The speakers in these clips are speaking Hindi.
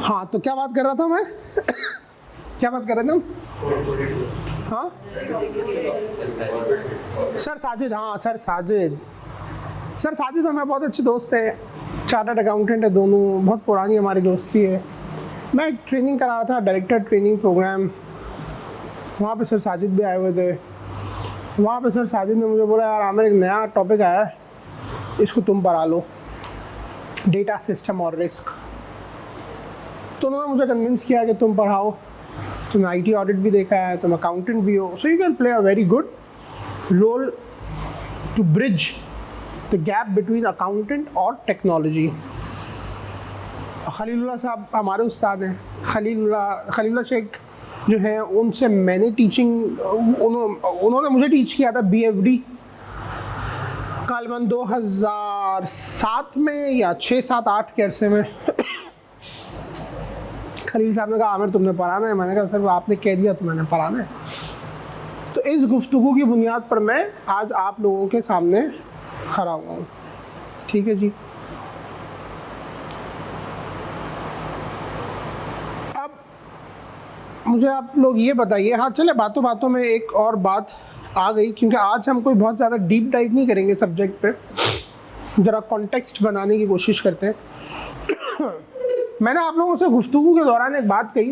हाँ, तो क्या बात कर रहा था मैं? क्या बात कर रहे थे हम? हाँ, सर साजिद। हाँ, सर साजिद हमारे बहुत अच्छे दोस्त हैं, चार्टर्ड अकाउंटेंट है दोनों, बहुत पुरानी हमारी दोस्ती है। मैं एक ट्रेनिंग करा रहा था, डायरेक्टर ट्रेनिंग प्रोग्राम, वहाँ पे सर साजिद भी आए हुए थे। वहाँ पे सर साजिद ने मुझे बोला, यार आमिर एक नया टॉपिक आया है, इसको तुम पढ़ा लो, डेटा सिस्टम और रिस्क। तो उन्होंने मुझे कन्विंस किया कि तुम पढ़ाओ, तुमने आईटी ऑडिट भी देखा है, तुम अकाउंटेंट भी हो, so you can play a very good role to bridge the gap between accountant और टेक्नोलॉजी। खलीलुल्लाह साहब हमारे उस्ताद हैं, खलीलुल्लाह शेख जो है, उनसे मैंने टीचिंग, उन्होंने मुझे टीच किया था BFD कालमन 2007 में या 6-7-8 के अरसे में। खलील साहब ने कहा, आमिर तुमने पढ़ाना है? मैंने कहा, सर आपने कह दिया तो मैंने पढ़ाना है। तो इस गुफ्तगू की बुनियाद पर मैं आज आप लोगों के सामने खड़ा हुआ हूँ। ठीक है जी। अब मुझे आप लोग ये बताइए, हाँ चले बातों बातों में एक और बात आ गई, क्योंकि आज हम कोई बहुत ज़्यादा डीप डाइव नहीं करेंगे सब्जेक्ट पे, ज़रा कॉन्टेक्स्ट बनाने की कोशिश करते हैं। मैंने आप लोगों से गुफ्तगू के दौरान एक बात कही।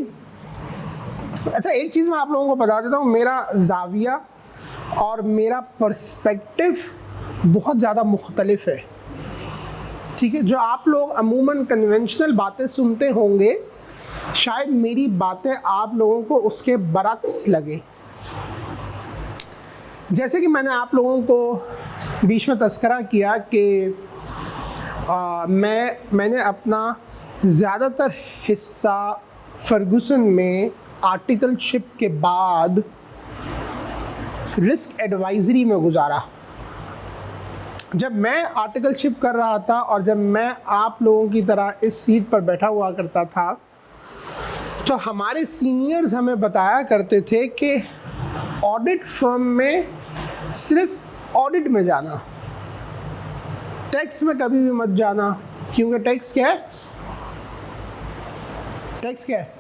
अच्छा, एक चीज़ मैं आप लोगों को बता देता हूँ, मेरा जाविया और मेरा पर्सपेक्टिव बहुत ज़्यादा मुख्तलिफ है। ठीक है, जो आप लोग अमूमन कन्वेंशनल बातें सुनते होंगे, शायद मेरी बातें आप लोगों को उसके बरक्स लगे। जैसे कि मैंने आप लोगों को बीच में तस्करा किया कि मैंने अपना ज़्यादातर हिस्सा फर्गुसन में आर्टिकलशिप के बाद रिस्क एडवाइजरी में गुजारा। जब मैं आर्टिकलशिप कर रहा था और जब मैं आप लोगों की तरह इस सीट पर बैठा हुआ करता था, तो हमारे सीनियर्स हमें बताया करते थे कि ऑडिट फर्म में सिर्फ ऑडिट में जाना, टैक्स में कभी भी मत जाना, क्योंकि टैक्स क्या है? टैक्स क्या है?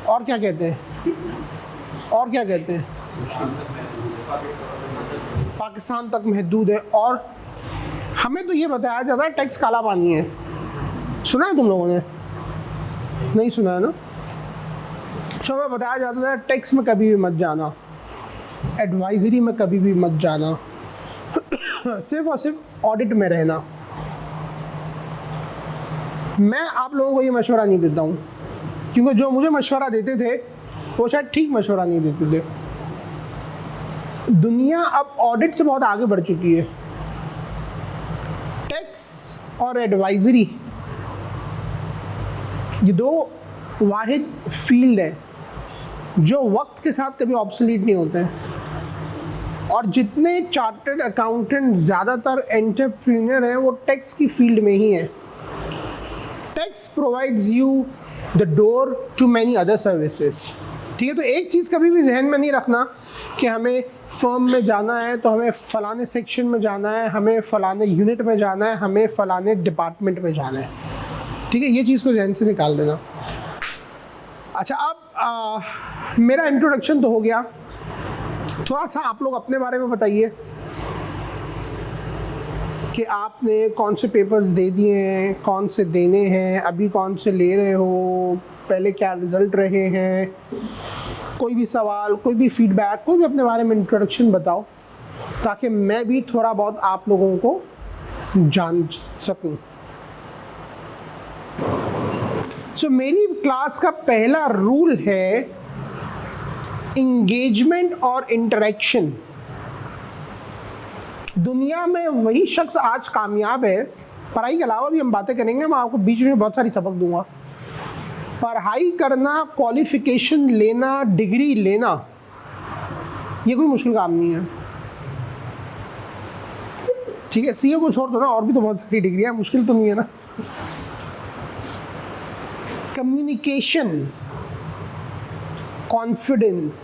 और क्या कहते हैं? और क्या कहते हैं? पाकिस्तान तक महदूद है। और हमें तो ये बताया जाता है टैक्स काला पानी है। सुना है तुम लोगों ने? नहीं सुना है ना? तो हमें बताया जाता है टैक्स में कभी भी मत जाना, एडवाइजरी में कभी भी मत जाना, सिर्फ और सिर्फ ऑडिट में रहना। मैं आप लोगों को ये मशवरा नहीं देता हूँ, क्योंकि जो मुझे मशवरा देते थे वो शायद ठीक मशवरा नहीं देते थे। दुनिया अब ऑडिट से बहुत आगे बढ़ चुकी है। टैक्स और एडवाइजरी ये दो वाहिद फील्ड है जो वक्त के साथ कभी ऑब्सोलीट नहीं होते हैं। और जितने चार्टर्ड अकाउंटेंट ज़्यादातर एंटरप्रेन्योर हैं वो टैक्स की फील्ड में ही हैं। Tax provides you the door to many other services. ठीक है, तो एक चीज़ कभी भी जहन में नहीं रखना कि हमें फर्म में जाना है तो हमें फ़लाने सेक्शन में जाना है, हमें फ़लाने यूनिट में जाना है, हमें फ़लाने डिपार्टमेंट में जाना है। ठीक है, ये चीज़ को जहन से निकाल देना। अच्छा, अब मेरा इंट्रोडक्शन तो हो गया, थोड़ा सा आप लोग अपने बारे में बताइए कि आपने कौन से पेपर्स दे दिए हैं, कौन से देने हैं, अभी कौन से ले रहे हो, पहले क्या रिज़ल्ट रहे हैं, कोई भी सवाल, कोई भी फीडबैक, कोई भी अपने बारे में इंट्रोडक्शन बताओ, ताकि मैं भी थोड़ा बहुत आप लोगों को जान सकूं। सो मेरी क्लास का पहला रूल है इंगेजमेंट और इंटरेक्शन। दुनिया में वही शख्स आज कामयाब है, पढ़ाई के अलावा भी हम बातें करेंगे, मैं आपको बीच में बहुत सारी सबक दूंगा। पढ़ाई करना, क्वालिफिकेशन लेना, डिग्री लेना, ये कोई मुश्किल काम नहीं है। ठीक है, सीए को छोड़ दो ना, और भी तो बहुत सारी डिग्रियां, मुश्किल तो नहीं है ना। Communication, confidence,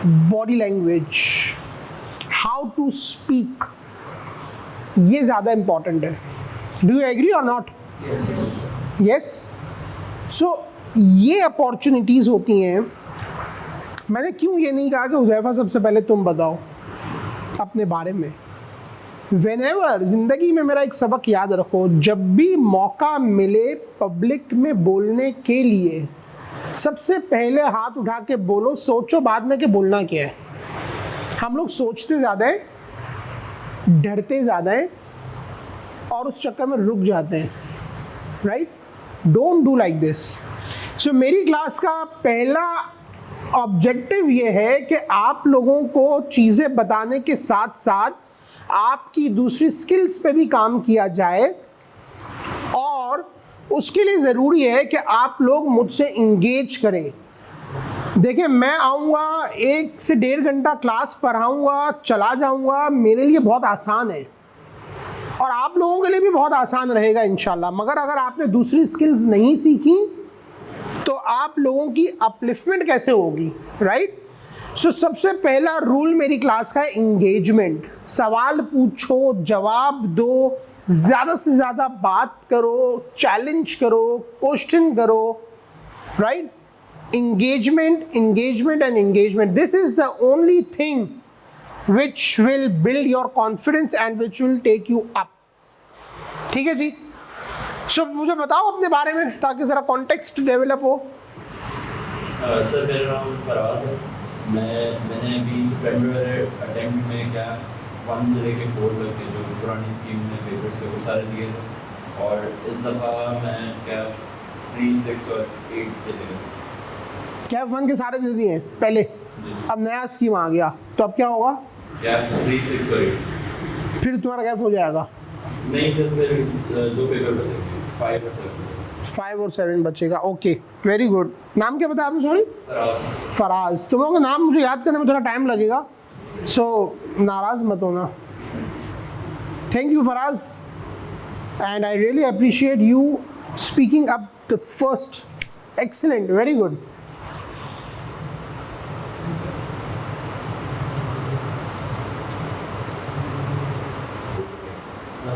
body language, how how to speak, ये ज़्यादा इम्पॉर्टेंट है। डू यू एग्री और नॉट? यस। सो ये अपॉर्चुनिटीज़ होती हैं। मैंने क्यों ये नहीं कहा कि हुज़ैफा सबसे पहले तुम बताओ अपने बारे में। Whenever, ज़िंदगी में मेरा एक सबक याद रखो, जब भी मौका मिले पब्लिक में बोलने के लिए, सबसे पहले हाथ उठा के बोलो, सोचो बाद में कि बोलना क्या है। हम लोग सोचते ज़्यादा है, डरते ज़्यादा है और उस चक्कर में रुक जाते हैं, right? Don't do like this. So मेरी क्लास का पहला ऑब्जेक्टिव ये है कि आप लोगों को चीज़ें बताने के साथ साथ आपकी दूसरी स्किल्स पे भी काम किया जाए, और उसके लिए ज़रूरी है कि आप लोग मुझसे इंगेज करें। देखिए, मैं आऊँगा 1 से 1.5 घंटा क्लास पढ़ाऊँगा, चला जाऊँगा, मेरे लिए बहुत आसान है और आप लोगों के लिए भी बहुत आसान रहेगा इंशाल्लाह। मगर अगर आपने दूसरी स्किल्स नहीं सीखी तो आप लोगों की अपलिफ्टमेंट कैसे होगी, राइट? सो सबसे पहला रूल मेरी क्लास का है इंगेजमेंट। सवाल पूछो, जवाब दो, ज़्यादा से ज़्यादा बात करो, चैलेंज करो, क्वेश्चन करो, right? Engagement, engagement and engagement. This is the only thing which will build your confidence and which will take you up. ठीक है जी? So मुझे बताओ अपने बारे में ताकि ज़रा कॉन्टेक्स्ट डेवलप हो। सर मेरा नाम फराज है। मैंने अभी सितंबर अटेम्प्ट में कैफ 1 से लेके 4 तक के जो पुरानी स्कीम में पेपर से वो सारे दिए थे, और इस दफ़ा मैं कैफ 3, 6 और 8 के लिए कैफ 1 के सारे दे दिए हैं पहले, अब नया स्कीम आ गया तो अब क्या होगा? कैफ 3, 6 और 8। फिर तुम्हारा कैफ हो जाएगा? नहीं सर, फिर 2 पेपर बचेंगे, 5 और 7। 5 और 7 बचेगा। Okay, very good. नाम क्या बताया आपने? सॉरी, फराज। फराज। तुम लोगों का नाम मुझे याद करने में थोड़ा टाइम लगेगा, सो नाराज़ मत होना। Thank you Faraz, and I really appreciate you speaking up the first. Excellent, very good.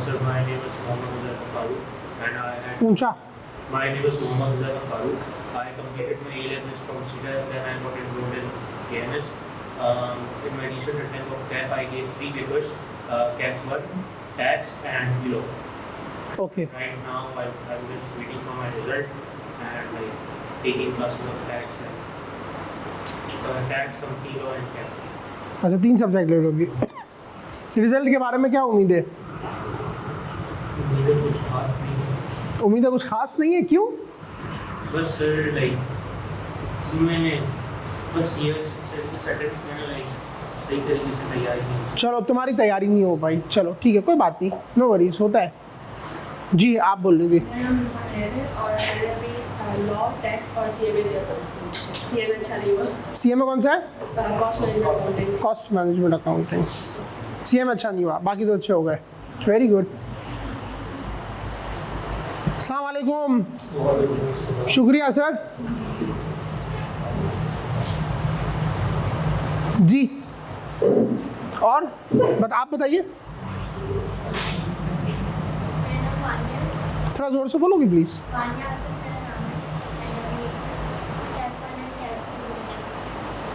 Sir, my name is Mohammad Huzaifah Farooq, and I had. ऊंचा। My name is Mohammad Huzaifah Farooq. I completed my A-levels from CETA, then I got enrolled in KMS. In my recent attempt of CAF, I gave 3 papers: CAF 1, Tax, and Philo. Okay, Right now, I'm just waiting for my result and like taking classes of Tax and Tax, Philo, and CAF. अच्छा 3 सब्जेक्ट ले लोगी। रिजल्ट के बारे में क्या उम्मीद है? मुझे कुछ खास नहीं है। उम्मीद है कुछ खास नहीं है, क्यों? बस सर लाइक मैंने बस ये सेटल मैंने लाइक सही तरीके से तैयारी की। चलो, तुम्हारी तैयारी नहीं हो पाई, चलो ठीक है, कोई बात नहीं, नो वरीज, होता है। जी आप बोल रही थी। मेरा नाम इस्मा है और मैंने अभी लॉ, टैक्स और सीएमए दिया था। सीएमए अच्छा नहीं हुआ। सीएमए कौन सा है? Cost management accounting. Cost management accounting. CMA अच्छा नहीं हुआ, बाकी तो अच्छे हो गए। Very good. अस्सलाम वालेकुम। शुक्रिया सर। जी, और आप बताइए, थोड़ा जोर से बोलोगे प्लीज।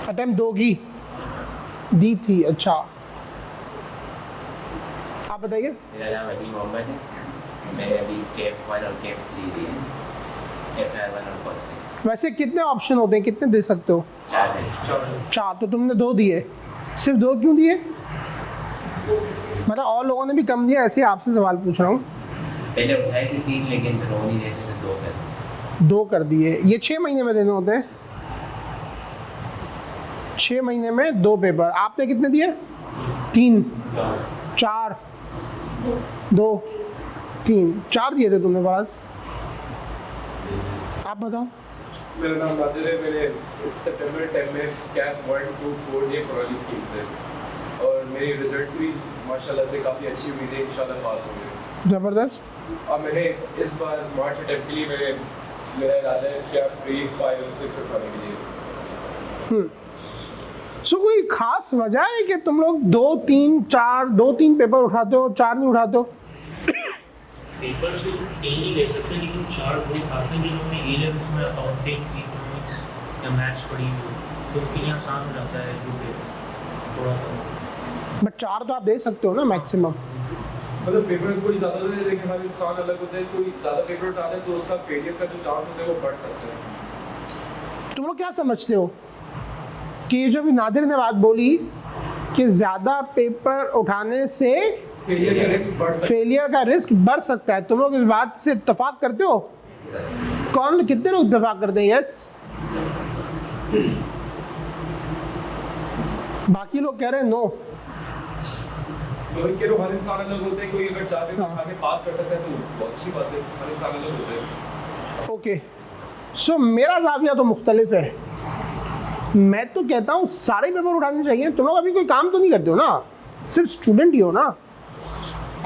अटेम्प्ट 2 की दी थी, अच्छा। आप बताइए। मेरा नाम अली मोहम्मद है। मैंने अभी कैफ 1 और कैफ 3 दिए हैं, FR1 और कॉस्ट। वैसे कितने ऑप्शन होते हैं, कितने दे सकते हो? 4 है। 4, तो तुमने 2 दिए। सिर्फ 2 क्यों दिए? मतलब और लोगों ने भी कम दिया, ऐसे ही आपसे सवाल पूछ रहा हूँ। पहले उठाए थे 3 लेकिन फिर हो नहीं रहे थे, 2 कर 2 कर दिए। ये 6 महीने में देने होते हैं। 6 महीने में 2 पेपर। आपने कितने दिए? 3, 4, 2, 3, 4 दिए थे तुमने फराज। आप बताओ। मेरा नाम नादिर है। मैंने इस सितंबर 10 में कैफ 1, 2, 4 दिए पुरानी स्कीम से, और मेरी रिजल्ट्स भी माशाल्लाह से काफ़ी अच्छी उम्मीद है इंशाल्लाह पास होंगे। ज़बरदस्त। अब मैंने इस बार मार्च अटेम्प्ट के लिए मेरा इरादा है कैफ 3, 5 और 6 उठाने के लिए। सो कोई खास वजह है कि तुम लोग 2-3 पेपर उठाते हो, 4 नहीं उठाते हो? पेपर से 3 ही ले सकते हैं, लेकिन 4 वो उठाते हैं जिन्होंने ए लेवल्स में अकाउंटिंग, इकोनॉमिक्स या मैथ्स पढ़ी हुई, तो उनके लिए आसान हो जाता है जो पेपर थोड़ा सा। बट 4 तो आप दे सकते हो ना मैक्सिमम। मतलब पेपर कोई ज़्यादा दे दे, लेकिन हर इंसान अलग होता है, कोई ज़्यादा पेपर उठा दे तो उसका फेलियर का जो चांस होता है वो बढ़ सकता है। तुम लोग क्या समझते हो कि ये जो भी नादिर ने बात बोली कि ज़्यादा पेपर उठाने से फेलियर का रिस्क बढ़ सकता है। फेलियर का रिस्क बढ़ सकता है, तुम लोग इस बात से इत्तेफाक करते हो? कौन, कितने लोग इत्तेफाक करते हैं? यस। बाकी लोग कह रहे हैं नो। तो इनके हर इंसान अलग होते हैं, कोई अगर 4 पेपर उठा के पास कर सकता है तो बहुत अच्छी बात है, हर इंसान अलग होता है। ओके, सो मेरा ज़ाविया तो मुख्तलिफ है। मैं तो कहता हूँ सारे पेपर उठाने चाहिए। तुम लोग अभी कोई काम तो नहीं करते हो ना, सिर्फ स्टूडेंट ही हो ना।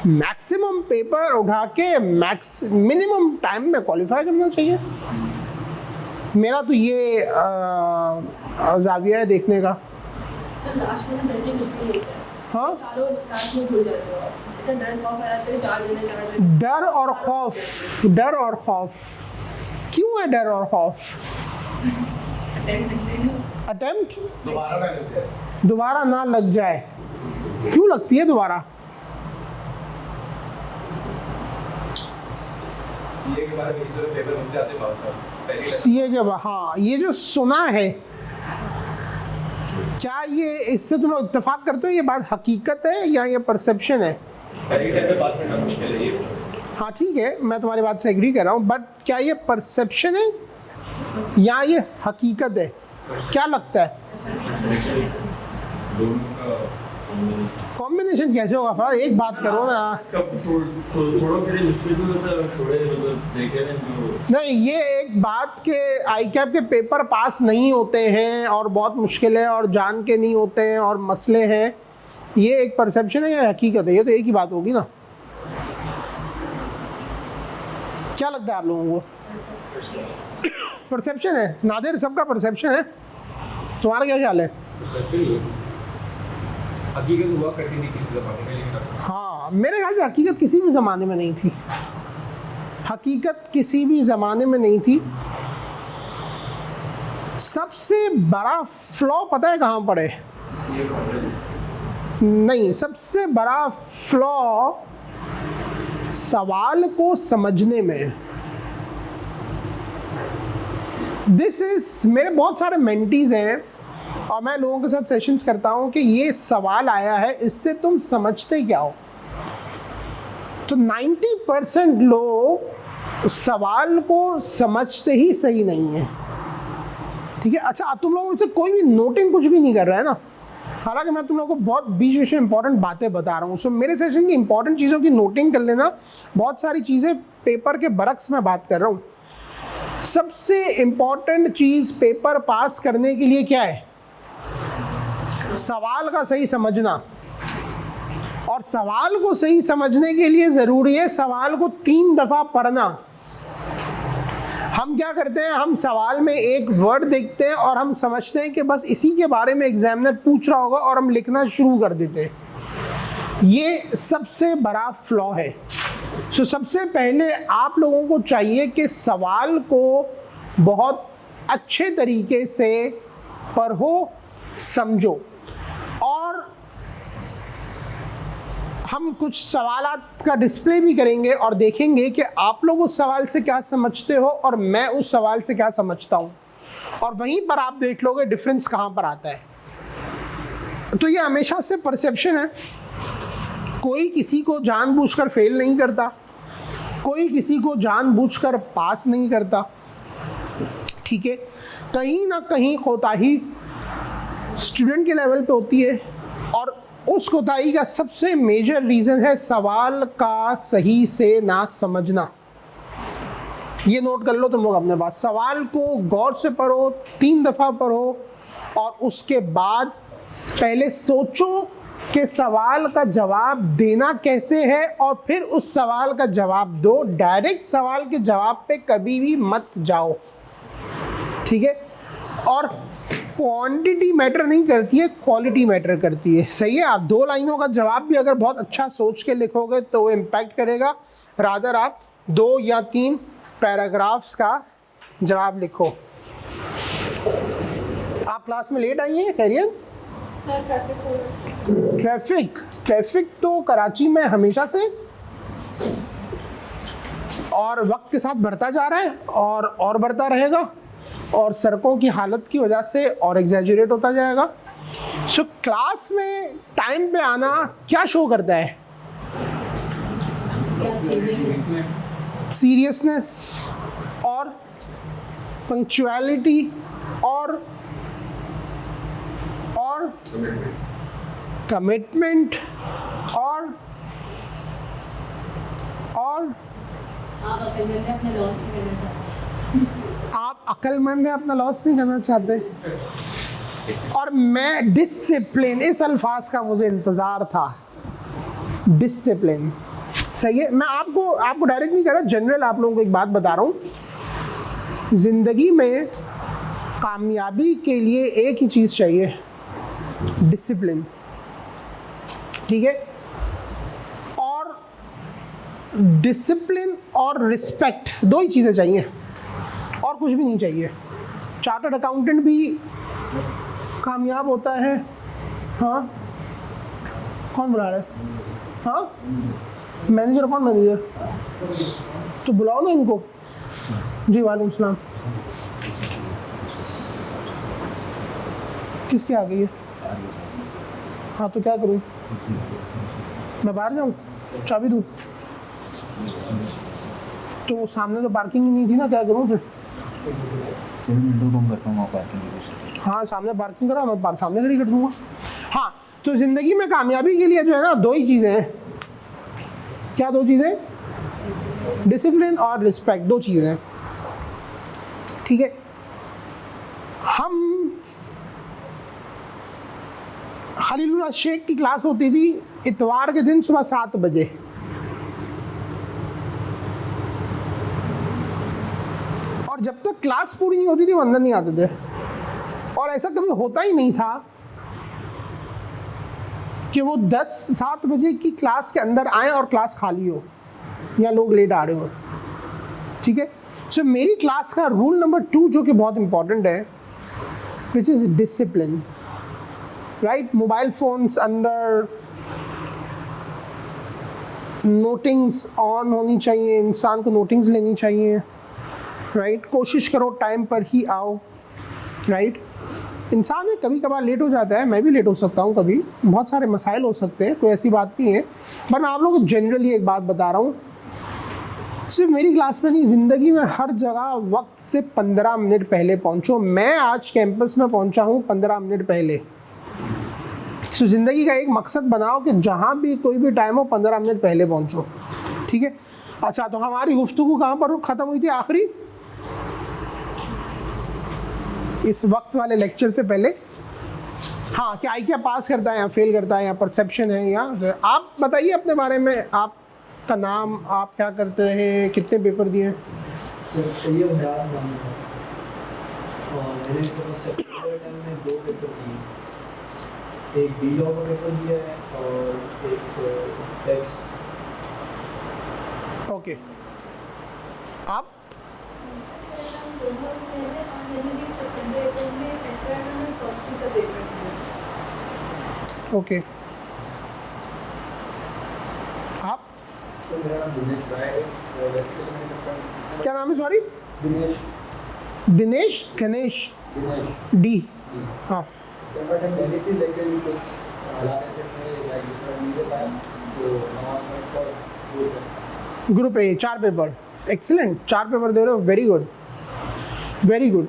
मैक्सिमम पेपर उठा के मिनिमम टाइम में क्वालिफाई करना चाहिए। मेरा तो ये ज़ाविया है देखने का। सर लास्ट में बैठे कुछ नहीं होता है, हाँ, चारों क्लास में भूल जाते हो, इतना डर खौफ आ जाता है, 4 जने 4 जने। डर और खौफ, डर और खौफ क्यों है? डर और खौफ अटेम्प्ट दोबारा ना लग जाए। दोबारा ना लग जाए, क्यों लगती है दोबारा? सीए के बारे में जो पेपर बन जाते बात का पहले सीए जब, हाँ, ये जो सुना है, क्या ये इससे तुम लोग इत्तेफाक करते हो ये बात हकीकत है या ये परसेप्शन है? पहले टाइम पे पास करना मुश्किल है ये। हाँ ठीक है, मैं तुम्हारी बात से एग्री कर रहा हूँ, बट क्या ये परसेप्शन है या ये हकीकत है? क्या लगता है? दोनों का कॉम्बिनेशन कैसे होगा? थोड़ा एक बात करो ना। कब थोड़ा के लिए मुश्किल भी होता है, थोड़े मतलब देखे ना जो नहीं, ये एक बात के आई कैप के पेपर पास नहीं होते हैं और बहुत मुश्किल है और जान के नहीं होते हैं और मसले हैं, ये एक परसेप्शन है या हकीकत है? ये तो एक ही बात होगी ना। क्या लगता है आप लोगों को? परसेप्शन है नादिर, सबका परसेप्शन है। तुम्हारा क्या ख्याल है? हकीकत हुआ करती थी किसी ज़माने में, लेकिन हाँ, मेरे ख्याल से हकीकत किसी भी ज़माने में नहीं थी। हकीकत किसी भी ज़माने में नहीं थी। सबसे बड़ा फ्लॉ पता है कहाँ पर है? नहीं, सबसे बड़ा फ्लॉ सवाल को समझने में। दिस इज, मेरे बहुत सारे मेंटीज हैं और मैं लोगों के साथ सेशंस करता हूं कि ये सवाल आया है, इससे तुम समझते क्या हो? तो 90% लोग सवाल को समझते ही सही नहीं है। ठीक है, अच्छा, तुम लोगों में से कोई भी नोटिंग कुछ भी नहीं कर रहा है ना? हालांकि मैं तुम लोगों को बहुत बीच बीच में इंपॉर्टेंट बातें बता रहा हूँ। सो मेरे सेशन की इंपॉर्टेंट चीज़ों की नोटिंग कर लेना। बहुत सारी चीज़ें पेपर के बरक्स में बात कर रहा हूँ। सबसे इंपॉर्टेंट चीज़ पेपर पास करने के लिए क्या है? सवाल का सही समझना। और सवाल को सही समझने के लिए ज़रूरी है सवाल को 3 दफ़ा पढ़ना। हम क्या करते हैं, हम सवाल में एक वर्ड देखते हैं और हम समझते हैं कि बस इसी के बारे में एग्जामिनर पूछ रहा होगा और हम लिखना शुरू कर देते हैं। ये सबसे बड़ा फ्लॉ है। सो सबसे पहले आप लोगों को चाहिए कि सवाल को बहुत अच्छे तरीके से पढ़ो, समझो। और हम कुछ सवालात का डिस्प्ले भी करेंगे और देखेंगे कि आप लोग उस सवाल से क्या समझते हो और मैं उस सवाल से क्या समझता हूँ, और वहीं पर आप देख लोगे डिफरेंस कहाँ पर आता है। तो ये हमेशा से परसेप्शन है। कोई किसी को जानबूझकर फेल नहीं करता, कोई किसी को जानबूझकर पास नहीं करता। ठीक है, कहीं ना कहीं कोताही स्टूडेंट के लेवल पे होती है और उस कोताही का सबसे मेजर रीज़न है सवाल का सही से ना समझना। ये नोट कर लो तुम लोग अपने पास। सवाल को गौर से पढ़ो, 3 दफ़ा पढ़ो और उसके बाद पहले सोचो कि सवाल का जवाब देना कैसे है और फिर उस सवाल का जवाब दो। डायरेक्ट सवाल के जवाब पे कभी भी मत जाओ। ठीक है, और क्वांटिटी मैटर नहीं करती है, क्वालिटी मैटर करती है। सही है, आप 2 लाइनों का जवाब भी अगर बहुत अच्छा सोच के लिखोगे तो वो इम्पैक्ट करेगा। रादर आप 2 या 3 पैराग्राफ्स का जवाब लिखो। आप क्लास में लेट आई हैं कैरियर? सर ट्रैफिक हो रहा है। ट्रैफिक तो कराची में हमेशा से और वक्त के साथ बढ़ता जा रहा है और बढ़ता रहेगा, और सड़कों की हालत की वजह से और एग्जैजुरेट होता जाएगा। सो क्लास में टाइम पे आना क्या शो करता है? सीरियसनेस और पंक्चुअलिटी और कमिटमेंट और आप अक्लमंद है, अपना लॉस नहीं करना चाहते। और मैं डिसिप्लिन, इस अल्फाज का मुझे इंतज़ार था, डिसिप्लिन। सही है, मैं आपको डायरेक्ट नहीं कर रहा, जनरल आप लोगों को एक बात बता रहा हूँ। ज़िंदगी में कामयाबी के लिए एक ही चीज़ चाहिए, डिसिप्लिन। ठीक है, और डिसिप्लिन और रिस्पेक्ट 2 ही चीज़ें चाहिए, और कुछ भी नहीं चाहिए। चार्टर्ड अकाउंटेंट भी कामयाब होता है। हाँ, कौन बुला रहा है? हाँ, मैनेजर। कौन मैनेजर? तो बुलाओ ना इनको। जी वालेकुम सलाम। किसकी आ गई है? हाँ, तो क्या करूँ? मैं बाहर जाऊँ, चाबी दूँ? तो सामने तो पार्किंग ही नहीं थी ना, क्या करूँ फिर? हाँ, सामने पार्किंग करा, मैं सामने खड़ी कर दूँगा। हाँ, तो ज़िंदगी में कामयाबी के लिए जो है ना 2 ही चीज़ें हैं। क्या 2 चीज़ें? डिसिप्लिन और रिस्पेक्ट, 2 चीज़ें हैं। ठीक है, हम खलीलुल्लाह शेख की क्लास होती थी इतवार के दिन सुबह 7 बजे। और जब तक क्लास पूरी नहीं होती थी वो अंदर नहीं आते थे, और ऐसा कभी होता ही नहीं था कि वो 7 बजे की क्लास के अंदर आए और क्लास खाली हो या लोग लेट आ रहे हो। ठीक है, सो मेरी क्लास का रूल नंबर 2 जो कि बहुत इंपॉर्टेंट है, which is discipline. Right, mobile phones अंदर, नोटिंग्स ऑन होनी चाहिए, इंसान को नोटिंग्स लेनी चाहिए। राइट, कोशिश करो टाइम पर ही आओ। राइट, इंसान है, कभी कभार लेट हो जाता है, मैं भी लेट हो सकता हूँ, कभी बहुत सारे मसाइल हो सकते हैं, कोई ऐसी बात नहीं है। पर मैं आप लोगों को जनरली एक बात बता रहा हूँ, सिर्फ मेरी क्लास में नहीं, ज़िंदगी में हर जगह वक्त से 15 मिनट पहले पहुँचो। मैं आज कैंपस में पहुँचा हूँ 15 मिनट पहले। सो ज़िंदगी का एक मकसद बनाओ कि जहाँ भी कोई भी टाइम हो 15 मिनट पहले पहुँचो। ठीक है, अच्छा, तो हमारी गुफ्तगू कहाँ पर ख़त्म हुई थी आखिरी? इस वक्त वाले लेक्चर से पहले। हाँ, क्या आई क्या पास करता है या फेल करता है या परसेप्शन है, या आप बताइए अपने बारे में। आपका नाम, आप क्या करते हैं, कितने पेपर दिए? ये बयान नाम है, और मैंने सितंबर टाइम में 2 पेपर दिए, एक बी लॉ का पेपर दिया है और एक टैक्स। ओके, आप? ओके, आप? तो मेरा नाम दिनेश भाई है, बेसिकली मैं सबका क्या नाम है? Sorry, Dinesh Ganesh D. हाँ, पेपर टाइम पहले थी, लेकिन कुछ हालात ऐसे थे लाइक दूसरा लीगल टाइम, तो हमारा पर group A 4 paper, excellent, 4 paper दे रहे हो, वेरी गुड वेरी गुड।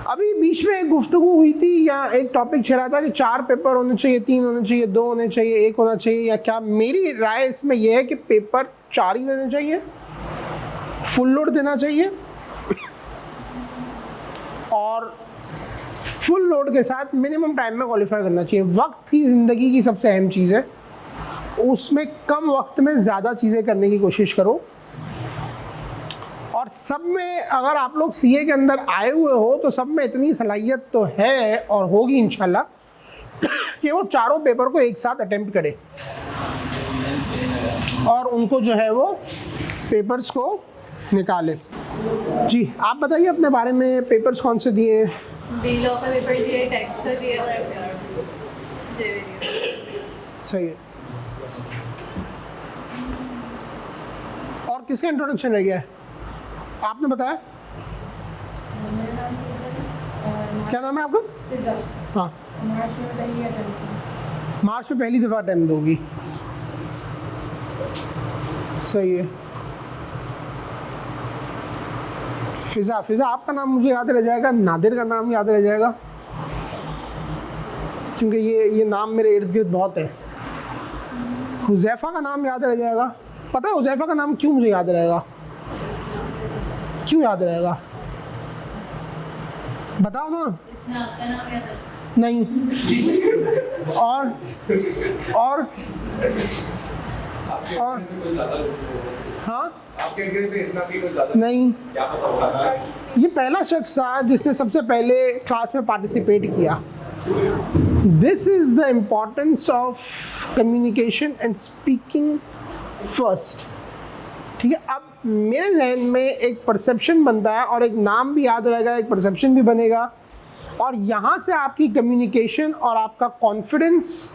अभी बीच में एक गुफ्तगू हुई थी या एक टॉपिक चल रहा था कि 4 पेपर होने चाहिए, 3 होने चाहिए, 2 होने चाहिए, 1 होना चाहिए, या क्या? मेरी राय इसमें यह है कि पेपर 4 ही देने चाहिए, फुल लोड देना चाहिए, और फुल लोड के साथ मिनिमम टाइम में क्वालिफाई करना चाहिए। वक्त ही ज़िंदगी की सबसे अहम चीज़ है, उसमें कम वक्त में ज़्यादा चीज़ें करने की कोशिश करो, और सब में अगर आप लोग सीए के अंदर आए हुए हो तो सब में इतनी सलाहियत तो है और होगी इंशाल्लाह कि वो चारों पेपर को एक साथ अटेम्प्ट करें और उनको जो है वो पेपर्स को निकाले। जी आप बताइए अपने बारे में, पेपर्स कौन से दिए? बी लॉ का पेपर दिया, टैक्स का दिया और एफआर दिया। सही है। और किसका इंट्रोडक्शन रह गया है? आपने बताया मेरा नाम फिजा और क्या नाम है आपका? फिजा। हाँ, मार्च में पहली अटेम्प्ट। मार्च में पहली दफ़ा अटेम्प्ट होगी। सही है। फिजा, फिजा आपका नाम मुझे याद रह जाएगा, नादिर का नाम याद रह जाएगा, क्योंकि ये नाम मेरे इर्द गिर्द बहुत है। हुज़ैफ़ा का नाम याद रह जाएगा। पता है हुज़ैफ़ा का नाम क्यों मुझे याद रहेगा? क्यों याद रहेगा बताओ ना। इसने आपका नाम याद है? नहीं। और और हाँ आपके ग्रेड पे इस नाम की कोई ज़्यादा नहीं, क्या पता होगा? ये पहला शख्स था जिसने सबसे पहले क्लास में पार्टिसिपेट किया। This is the importance of communication and speaking first. ठीक है, अब मेरे जहन में एक परसेप्शन बनता है और एक नाम भी याद रहेगा, एक परसेप्शन भी बनेगा, और यहाँ से आपकी कम्युनिकेशन और आपका कॉन्फिडेंस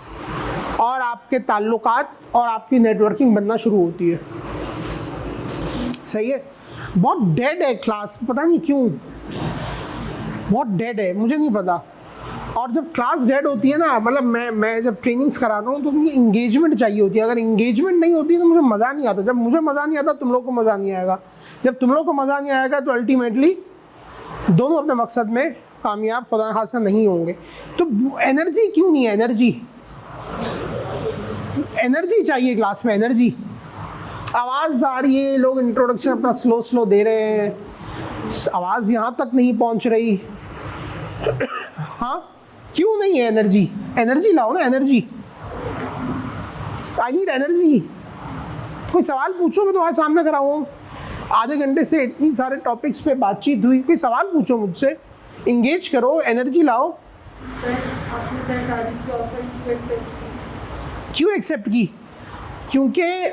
और आपके ताल्लुकात और आपकी नेटवर्किंग बनना शुरू होती है। सही है। बहुत डेड है क्लास, पता नहीं क्यों बहुत डेड है, मुझे नहीं पता। और जब क्लास डेड होती है ना, मतलब मैं जब ट्रेनिंग्स कराता हूँ तो मुझे इंगेजमेंट चाहिए होती है। अगर इंगेजमेंट नहीं होती तो मुझे मज़ा नहीं आता। जब मुझे मज़ा नहीं आता तुम लोग को मज़ा नहीं आएगा। जब तुम लोग को मज़ा नहीं आएगा तो अल्टीमेटली दोनों अपने मकसद में कामयाब खुदा खासा नहीं होंगे। तो एनर्जी क्यों नहीं है? एनर्जी चाहिए क्लास में, एनर्जी। आवाज़ आ रही है, लोग इंट्रोडक्शन अपना स्लो दे रहे हैं, आवाज़ यहाँ तक नहीं पहुँच रही। हाँ क्यों नहीं है एनर्जी? एनर्जी लाओ ना, एनर्जी। I need energy. कोई सवाल पूछो, मैं तुम्हारे सामने खड़ा हूँ, आधे घंटे से इतनी सारे टॉपिक्स पे बातचीत हुई, कोई सवाल पूछो मुझसे, इंगेज करो, एनर्जी लाओ। सर आपने सर शादी की ऑफर क्यों एक्सेप्ट की? क्योंकि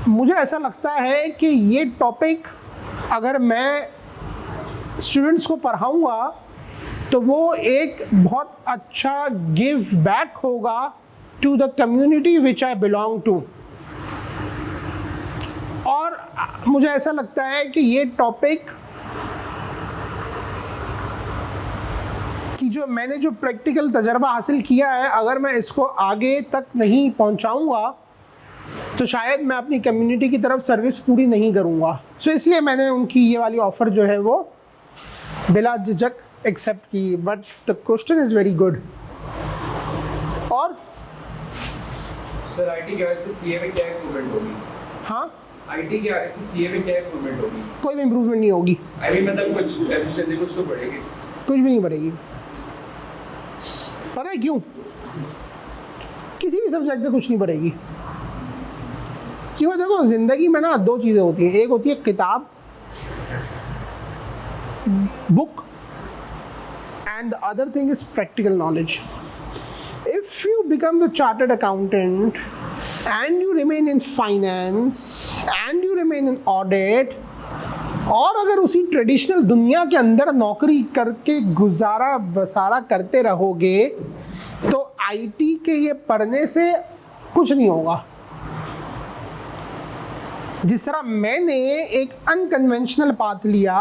मुझे ऐसा लगता है कि ये टॉपिक अगर मैं स्टूडेंट्स को पढ़ाऊँगा तो वो एक बहुत अच्छा गिव बैक होगा to the community which I belong to. और मुझे ऐसा लगता है कि ये टॉपिक कि जो मैंने जो प्रैक्टिकल तजर्बा हासिल किया है, अगर मैं इसको आगे तक नहीं पहुंचाऊंगा तो शायद मैं अपनी कम्युनिटी की तरफ सर्विस पूरी नहीं करूंगा। सो इसलिए मैंने उनकी ये वाली ऑफ़र जो है वो बिला झिझक एक्सेप्ट की। But the question is very good. और सर आईटी के आने से सीए में क्या इम्प्रूवमेंट होगी? हाँ, आईटी के आने से सीए में क्या इम्प्रूवमेंट होगी? कोई भी इम्प्रूवमेंट नहीं होगी। आई मीन मतलब कुछ एफिशिएंसी कुछ तो बढ़ेगी? कुछ भी नहीं बढ़ेगी। पता है क्यों? किसी भी सब्जेक्ट से कुछ नहीं बढ़ेगी। क्यों? देखो ज़िंदगी में ना दो चीज़ें होती हैं, एक होती है किताब, book, and the other thing is practical knowledge. If you become a chartered accountant and you remain in finance and you remain in audit, और अगर उसी ट्रेडिशनल दुनिया के अंदर नौकरी करके गुजारा बसारा करते रहोगे तो आईटी के ये पढ़ने से कुछ नहीं होगा। जिस तरह मैंने एक अनकन्वेंशनल पाथ लिया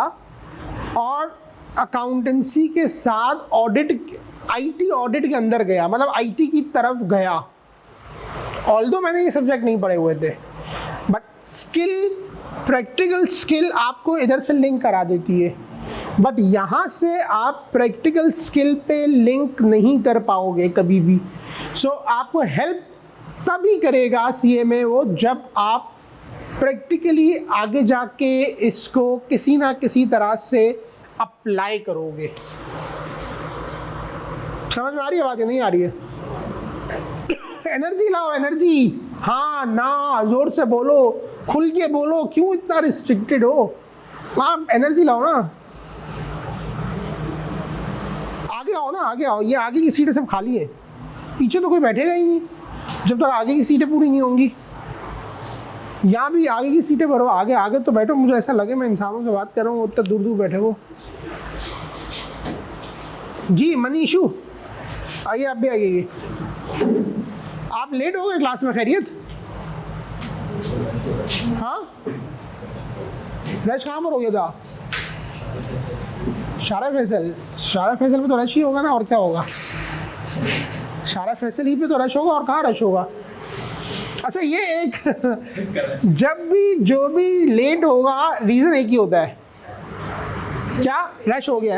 और अकाउंटेंसी के साथ ऑडिट, आईटी ऑडिट के अंदर गया, मतलब आईटी की तरफ गया, ऑल्दो मैंने ये सब्जेक्ट नहीं पढ़े हुए थे, बट स्किल, प्रैक्टिकल स्किल आपको इधर से लिंक करा देती है। बट यहाँ से आप प्रैक्टिकल स्किल पे लिंक नहीं कर पाओगे कभी भी। सो आपको हेल्प तभी करेगा सीए में वो, जब आप प्रैक्टिकली आगे जाके इसको किसी ना किसी तरह से अप्लाई करोगे। समझ में आ रही है बात या नहीं आ रही है? एनर्जी लाओ, एनर्जी। हाँ ना, जोर से बोलो, खुल के बोलो, क्यों इतना रिस्ट्रिक्टेड हो? आप एनर्जी लाओ ना, आगे आओ ना, आगे आओ। ये आगे की सीटें सब खाली है, पीछे तो कोई बैठेगा ही नहीं जब तक आगे की सीटें पूरी नहीं होंगी। यहाँ भी आगे की सीटें भरो, आगे आगे तो बैठो। मुझे ऐसा लगे मैं इंसानों से बात कर रहा हूँ, उतना दूर दूर बैठे हो। जी मनीषू, आइए, आप भी आइए। आप लेट हो गए क्लास में, खैरियत? हाँ, रश कहाँ पर हो गया था? शारा फैसल, शारा फैसल पे तो रश ही होगा ना, और क्या होगा? शारा फैसल ही पे तो रश होगा, और कहाँ रश होगा? अच्छा, ये एक जब भी जो भी लेट होगा रीज़न एक ही होता है, क्या? रश हो गया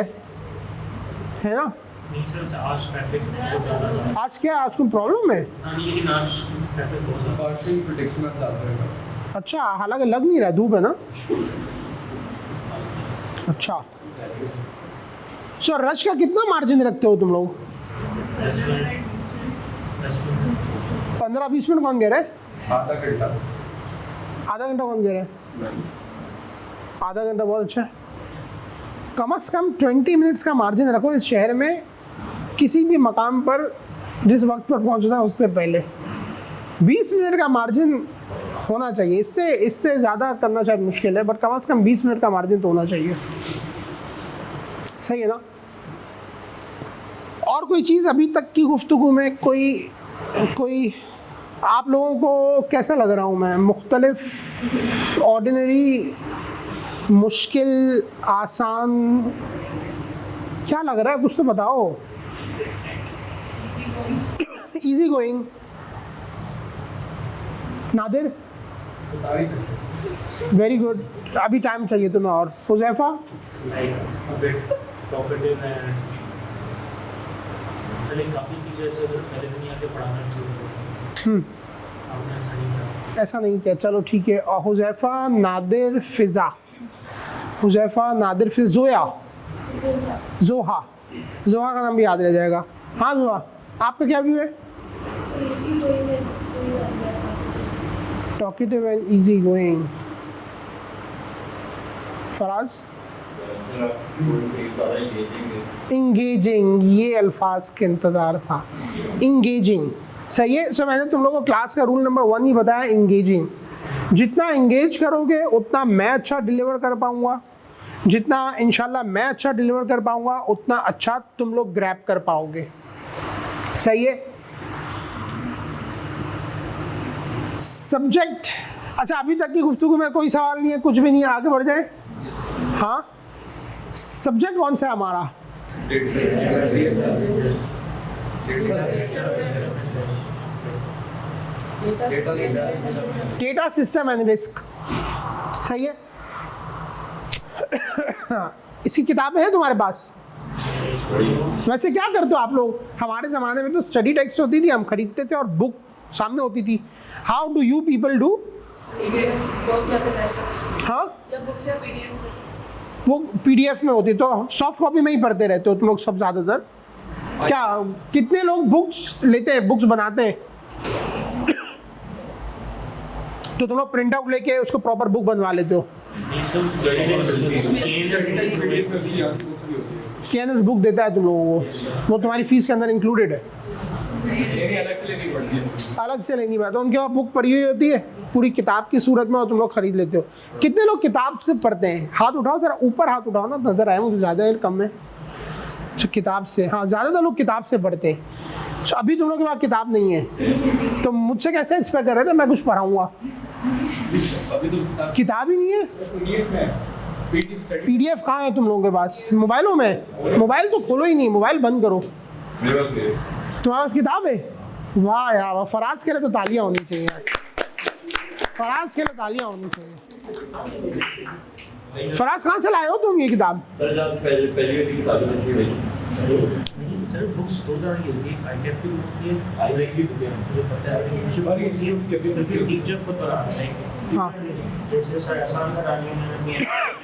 है ना? आज ट्रैफिक बहुत ज़्यादा है। आज क्या, आज कोई प्रॉब्लम है? हाँ, लेकिन आज ट्रैफिक बहुत ज़्यादा है। पार्किंग प्रोटेक्शन में चल रहा है। अच्छा, हालांकि लग नहीं रहा, धूप है ना। अच्छा, सो रश का कितना मार्जिन रखते हो तुम लोग? 10 मिनट 15-20 मिनट कौन कह रहा है? आधा घंटा। आधा घंटा कौन कह रहा है? आधा घंटा बहुत अच्छा है। कम से कम 20 मिनट्स का मार्जिन रखो इस शहर में, किसी भी मकाम पर जिस वक्त पर पहुंचना है उससे पहले 20 मिनट का मार्जिन होना चाहिए। इससे ज़्यादा करना शायद मुश्किल है, बट कम से कम 20 मिनट का मार्जिन तो होना चाहिए। सही है ना? और कोई चीज़ अभी तक की गुफ्तगू में कोई आप लोगों को कैसा लग रहा हूँ मैं? मुख्तलिफ, ऑर्डिनरी, मुश्किल, आसान, क्या लग रहा है? कुछ तो बताओ। Easy going. Nadir, very good. अभी टाइम चाहिए तुम्हें। और हुज़ैफा? काफ़ी चीज़ें ऐसे पहले नहीं आके पढ़ाना शुरू किया, आपने ऐसा नहीं किया। ऐसा नहीं किया, चलो ठीक है। और हुज़ैफा, नादिर, फ़िज़ा। हुज़ैफा, नादिर, फिर जोहा का नाम भी याद रह जाएगा। हाँ जोहा, आपका क्या व्यू है? Talkative and easy going. Faraz? Sir आप थोड़ी सी ज़्यादा engaging है। इंगेजिंग, ये अल्फाज के इंतज़ार था। इंगेजिंग सही है। सो मैंने तुम लोगों को क्लास का रूल नंबर 1 ही बताया, इंगेजिंग। जितना इंगेज करोगे उतना मैं अच्छा डिलीवर कर पाऊँगा, जितना इंशाल्लाह मैं अच्छा डिलीवर कर पाऊँगा उतना अच्छा तुम लोग ग्रैब कर पाओगे। सही है। सब्जेक्ट, अच्छा अभी तक की गुफ्तगू में कोई सवाल नहीं है, कुछ भी नहीं है, आगे बढ़ जाए। हाँ, सब्जेक्ट कौन सा है हमारा? Data system and risk. सही है। इसकी किताबें हैं तुम्हारे पास? वैसे क्या करते हो आप लोग? हमारे ज़माने में तो स्टडी टेक्स्ट होती थी, हम खरीदते थे और बुक सामने होती थी। How do you people do? हाँ, वो PDF में होती, तो सॉफ्ट कॉपी में ही पढ़ते रहते हो तुम लोग सब ज़्यादातर? क्या कितने लोग बुक्स लेते हैं, बुक्स बनाते हैं? तो तुम लोग प्रिंट आउट लेके उसको प्रॉपर बुक बनवा लेते हो? KNS बुक देता है तुम लोगों को, वो तुम्हारी फीस के अंदर इंक्लूडेड है? अलग से लेनी पड़ती है। अलग से लेनी पड़ती है। उनके पास बुक पड़ी हुई होती है पूरी किताब की सूरत में, और तुम लोग खरीद लेते हो। कितने लोग किताब से पढ़ते हैं? हाथ उठाओ जरा, ऊपर हाथ उठाओ ना, नजर आए मुझे, ज़्यादा है कम है? अच्छा, किताब से, हाँ ज़्यादातर लोग किताब से पढ़ते हैं। अच्छा, अभी तुम लोग के पास किताब नहीं है तो मुझसे कैसे एक्सपेक्ट कर रहे थे मैं कुछ पढ़ाऊँगा? अभी तो किताब ही नहीं है। PDF कहाँ है तुम लोगों के पास? मोबाइलों में? मोबाइल तो खोलो ही नहीं, मोबाइल बंद करो। तुम्हारे पास किताब है? वाह यार, वाह। फराज के लिए तो तालियां होनी चाहिए, फराज के लिए तालियां होनी चाहिए। फराज कहाँ से लाए हो तुम ये किताब? सर जब पहली किताबें लिखी हुई थी। सर बुक्स दो तरह की होती है, आई की होती है, आई लाइक की होती है, मुझे पता है। टीचर को पढ़ाना है हाँ जैसे सर आसान करानी है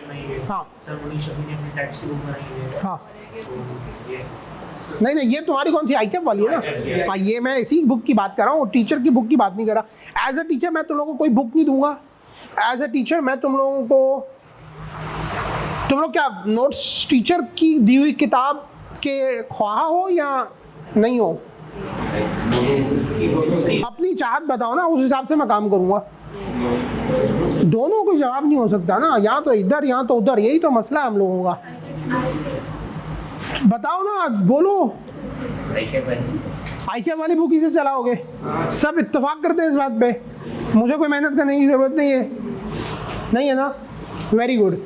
मैं हाँ सर मुनीश शफी ने अपनी टैक्स की बुक बनाई है हाँ तो ये नहीं ये तुम्हारी कौन सी आईकेप वाली है ना? हाँ ये मैं इसी बुक की बात कर रहा हूँ, टीचर की बुक की बात नहीं कर रहा। एज अ टीचर मैं तुम लोगों को कोई बुक नहीं दूंगा। एज अ टीचर मैं तुम लोग क्या नोट्स टीचर की दी हुई किताब के ख्वाह हो या नहीं हो? अपनी चाहत बताओ ना, उस हिसाब से मैं काम करूँगा। दोनों को जवाब नहीं हो सकता ना, या तो इधर या तो उधर, यही तो मसला है हम लोगों का। बताओ ना, बोलो। आईके वाली बुक ही से चलाओगे? सब इत्तेफाक करते हैं इस बात पे, मुझे कोई मेहनत करने की ज़रूरत नहीं है ना? Very good.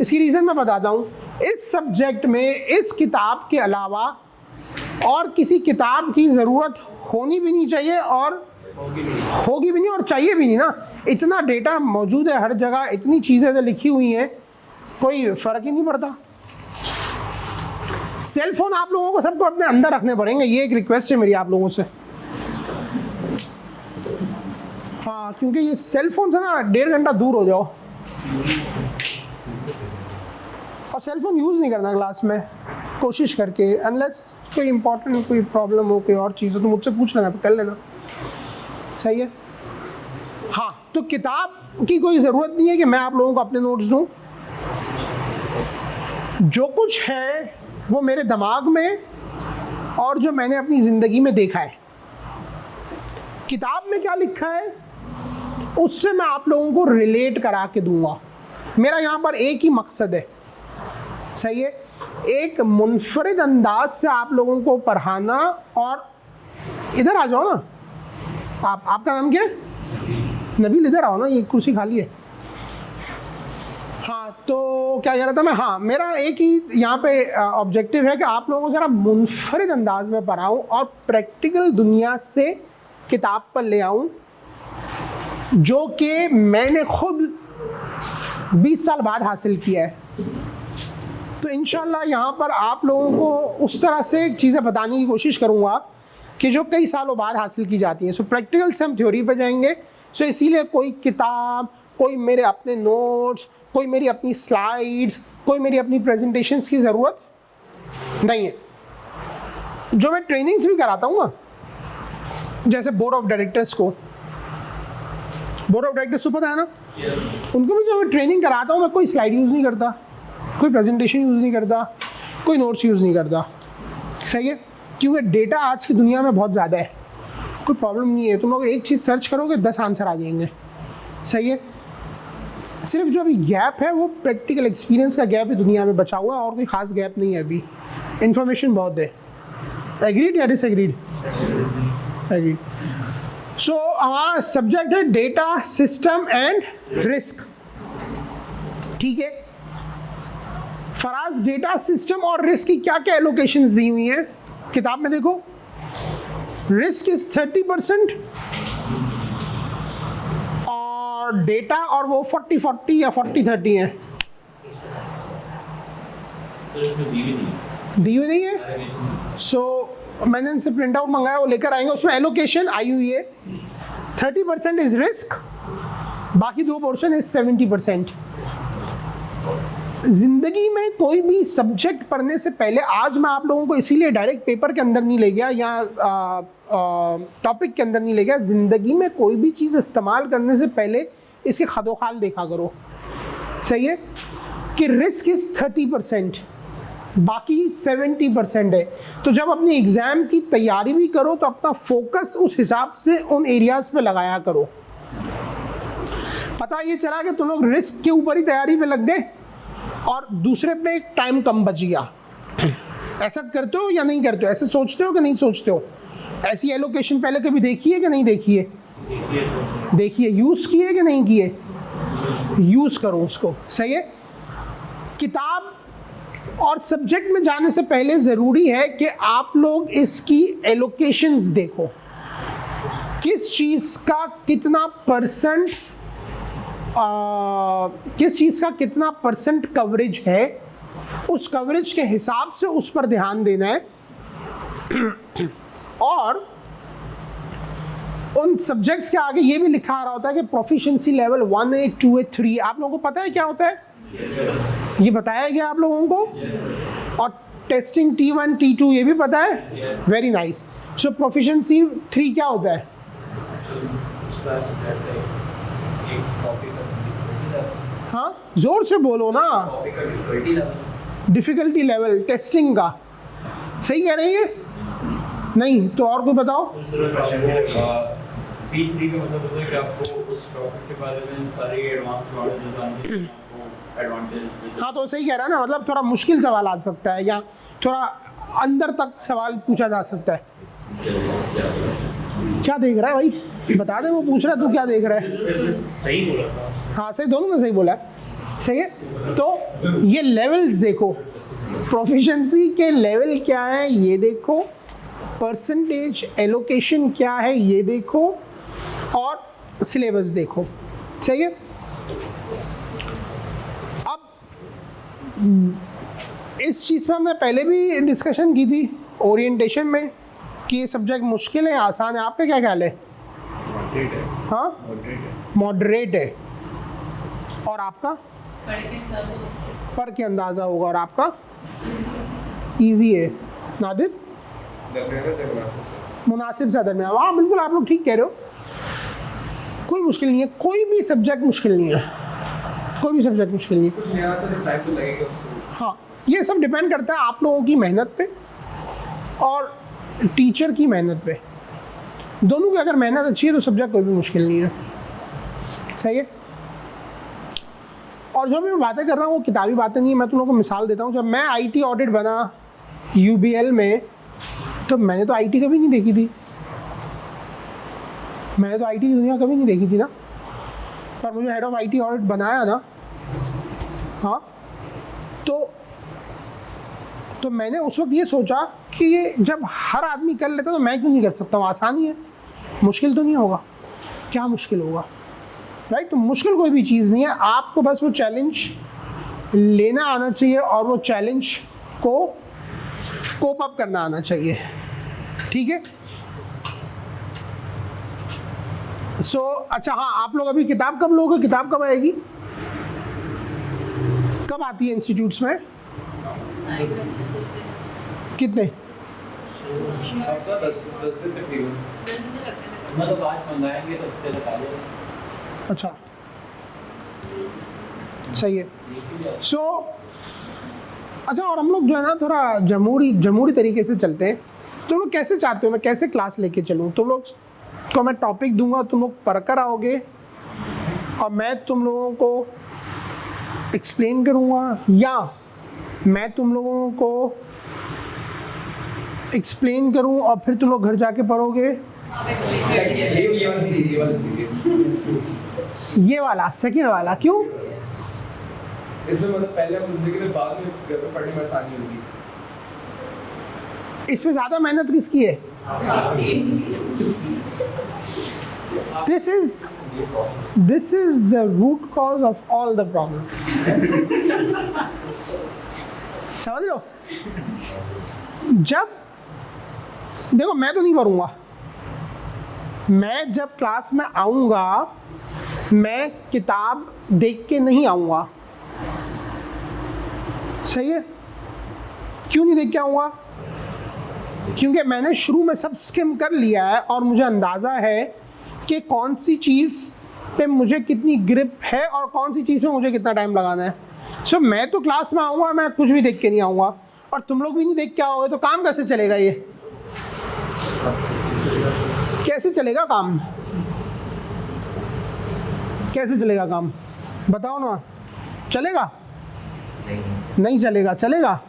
इसकी रीज़न मैं बताता हूँ। इस सब्जेक्ट में इस किताब के अलावा और किसी किताब की ज़रूरत होनी भी नहीं चाहिए और होगी भी नहीं और चाहिए भी नहीं ना। इतना डेटा मौजूद है हर जगह, इतनी चीज़ें लिखी हुई हैं, कोई फ़र्क ही नहीं पड़ता। सेल फोन आप लोगों को सबको अपने अंदर रखने पड़ेंगे, ये एक रिक्वेस्ट है मेरी आप लोगों से। हाँ क्योंकि ये सेल फोन से ना 1.5 घंटा दूर हो जाओ, और सेल फोन यूज़ नहीं करना क्लास में कोशिश करके, अनलेस कोई इंपॉर्टेंट कोई प्रॉब्लम हो, कोई और चीज़ हो तो मुझसे पूछ लेना, कर लेना। सही है? हाँ तो किताब की कोई ज़रूरत नहीं है कि मैं आप लोगों को अपने नोट्स दूँ। जो कुछ है वो मेरे दिमाग में और जो मैंने अपनी ज़िंदगी में देखा है, किताब में क्या लिखा है उससे मैं आप लोगों को रिलेट करा के दूंगा। मेरा यहाँ पर एक ही मकसद है, सही है, एक मुनफरिद अंदाज से आप लोगों को पढ़ाना। और इधर आ जाओ ना, आपका नाम क्या है? नबील, इधर आओ ना, ये कुर्सी खाली है। हाँ तो क्या कह रहा था मैं, हाँ मेरा एक ही यहाँ पे ऑब्जेक्टिव है कि आप लोगों को ज़रा मुनफरिद अंदाज में पढ़ाऊँ और प्रैक्टिकल दुनिया से किताब पर ले आऊँ, जो कि मैंने खुद 20 साल बाद हासिल किया है। तो इंशाल्लाह यहाँ पर आप लोगों को उस तरह से चीज़ें बताने की कोशिश करूँगा कि जो कई सालों बाद हासिल की जाती हैं। सो प्रैक्टिकल से हम थ्योरी पे जाएंगे। सो इसीलिए कोई किताब, कोई मेरे अपने नोट्स, कोई मेरी अपनी स्लाइड्स, कोई मेरी अपनी प्रेजेंटेशंस की ज़रूरत नहीं है। जो मैं ट्रेनिंग्स भी कराता हूँ ना, जैसे बोर्ड ऑफ डायरेक्टर्स को, बोर्ड ऑफ डायरेक्टर्स को पता है ना, उनको भी जो मैं ट्रेनिंग कराता हूँ, मैं कोई स्लाइड यूज़ नहीं करता, कोई प्रेजेंटेशन यूज़ नहीं करता, कोई नोट्स यूज़ नहीं करता। सही है? क्योंकि डेटा आज की दुनिया में बहुत ज़्यादा है, कोई प्रॉब्लम नहीं है। तुम लोग एक चीज़ सर्च करोगे 10 आंसर आ जाएंगे। सही है? सिर्फ जो अभी गैप है वो प्रैक्टिकल एक्सपीरियंस का गैप है दुनिया में बचा हुआ है, और कोई ख़ास गैप नहीं है। अभी इंफॉर्मेशन बहुत है। एग्रीड या डिसएग्रीड? एग्रीड। सो हमारा सब्जेक्ट है डेटा सिस्टम एंड रिस्क। ठीक है, फराज डेटा सिस्टम और रिस्क की क्या क्या एलोकेशंस दी हुई हैं किताब में? देखो, रिस्क इज 30% और डेटा और वो 40-40 या 40-30 है। सर इसमें दी हुई नहीं है। सो मैंने इनसे प्रिंट आउट मंगाया, वो लेकर आएंगे। उसमें एलोकेशन आई हुई है, 30% इज रिस्क, बाकी 2% इज 70%। ज़िंदगी में कोई भी सब्जेक्ट पढ़ने से पहले, आज मैं आप लोगों को इसीलिए डायरेक्ट पेपर के अंदर नहीं ले गया या टॉपिक के अंदर नहीं ले गया, ज़िंदगी में कोई भी चीज़ इस्तेमाल करने से पहले इसके खदोखाल देखा करो। सही है? कि रिस्क इज़ 30%, बाकी 70% है। तो जब अपनी एग्ज़ाम की तैयारी भी करो तो अपना फोकस उस हिसाब से उन एरियाज़ पे लगाया करो। पता ये चला कि तुम लोग रिस्क के ऊपर ही तैयारी पे लग गए और दूसरे पे टाइम कम बच गया। ऐसा करते हो या नहीं करते हो? ऐसे सोचते हो कि नहीं सोचते हो? ऐसी एलोकेशन पहले कभी देखी है कि नहीं देखी है? देखिए, यूज़ किए कि नहीं किए? यूज़ करो उसको। सही है? किताब और सब्जेक्ट में जाने से पहले ज़रूरी है कि आप लोग इसकी एलोकेशंस देखो, किस चीज़ का कितना परसेंट कवरेज है, उस कवरेज के हिसाब से उस पर ध्यान देना है। और उन सब्जेक्ट्स के आगे ये भी लिखा आ रहा होता है कि प्रोफिशिएंसी लेवल 1A 2A 3। आप लोगों को पता है क्या होता है? ये बताया गया आप लोगों को? और टेस्टिंग T1 T2 ये भी पता है? Very nice. सो प्रोफिशिएंसी 3 क्या होता है? हाँ जोर से बोलो ना। डिफिकल्टी लेवल टेस्टिंग का, सही कह रही है? नहीं तो और कोई बताओ। P3 का मतलब होता है कि आपको उस टॉपिक के बारे में सारी एडवांस नॉलेज जाननी है, आपको एडवांटेज। हाँ तो सही कह रहा है ना, मतलब थोड़ा मुश्किल सवाल आ सकता है या थोड़ा अंदर तक सवाल पूछा जा सकता है। क्या देख रहा है भाई? बता दे, वो पूछ रहा है तू क्या देख रहा है? सही बोला था। हाँ सही, दोनों ने सही बोला है। सही है। तो ये लेवल्स देखो, प्रोफिशिएंसी के लेवल क्या है ये देखो, परसेंटेज एलोकेशन क्या है ये देखो, और सिलेबस देखो। सही है। अब इस चीज़ पर हमने पहले भी डिस्कशन की थी ओरिएंटेशन में कि ये सब्जेक्ट मुश्किल है आसान है। आपका क्या ख्याल है? हाँ मॉडरेट है। और आपका? पढ़ के अंदाज़ा होगा। और आपका? इजी है। नादिर? मुनासिब सा दरमियान। हाँ बिल्कुल, आप लोग ठीक कह रहे हो। कोई मुश्किल नहीं है, कोई भी सब्जेक्ट मुश्किल नहीं है, कोई भी सब्जेक्ट मुश्किल नहीं है। कुछ नया तो टाइम तो लगेगा उसको। हाँ ये सब डिपेंड करता है आप लोगों की मेहनत पे और टीचर की मेहनत पे। दोनों की अगर मेहनत अच्छी है तो सब्जेक्ट कोई भी मुश्किल नहीं है। सही है। और जो मैं बातें कर रहा हूँ वो किताबी बातें नहीं है। मैं तुम लोगों को मिसाल देता हूँ। जब मैं IT ऑडिट बना UBL में, तो मैंने तो IT कभी नहीं देखी थी। मैंने तो IT की दुनिया कभी नहीं देखी थी ना। पर मुझे हेड ऑफ IT ऑडिट बनाया ना, हाँ, तो मैंने उस वक्त ये सोचा कि ये जब हर आदमी कर लेता तो मैं क्यों नहीं कर सकता हूँ? आसानी है, मुश्किल तो नहीं होगा। क्या मुश्किल होगा? राइट। तो मुश्किल कोई भी चीज़ नहीं है, आपको बस वो चैलेंज लेना आना चाहिए और वो चैलेंज को कोप अप करना आना चाहिए। ठीक है। अच्छा हाँ, आप लोग अभी किताब कब लोगे? किताब कब आएगी? कब आती है इंस्टीट्यूट्स में? कितने? हफ्ता 10 दिन तकरीबन। मतलब आज मंगाएंगे तो हफ्ते तक आ जाएगा। अच्छा सही है। अच्छा, और हम लोग जो है ना थोड़ा जमहूरी तरीके से चलते हैं। तुम लोग कैसे चाहते हो मैं कैसे क्लास लेके चलूँ? तुम लोग को मैं टॉपिक दूंगा, तुम लोग पढ़ कर आओगे और मैं तुम लोगों को एक्सप्लेन करूँगा, या मैं तुम लोगों को एक्सप्लेन करूँ और फिर तुम लोग घर जाके पढ़ोगे? ये वाला सेकंड वाला क्यों? इसमें मतलब पहले हम जिंदगी में, बाद में घर पे पढ़ने में आसानी होगी। इसमें ज़्यादा मेहनत किसकी है? This is the root cause of all the problems. समझ लो। जब देखो मैं तो नहीं पढ़ूंगा, मैं जब क्लास में आऊंगा मैं किताब देख के नहीं आऊंगा। सही है। क्यों नहीं देख के आऊंगा? क्योंकि मैंने शुरू में सब स्किम कर लिया है और मुझे अंदाज़ा है कि कौन सी चीज़ पे मुझे कितनी ग्रिप है और कौन सी चीज़ में मुझे कितना टाइम लगाना है। सो मैं तो क्लास में आऊँगा, मैं कुछ भी देख के नहीं आऊँगा और तुम लोग भी नहीं देख के आओगे, तो काम कैसे चलेगा? ये कैसे चलेगा काम? कैसे चलेगा काम? बताओ ना। चलेगा? नहीं चलेगा। चलेगा?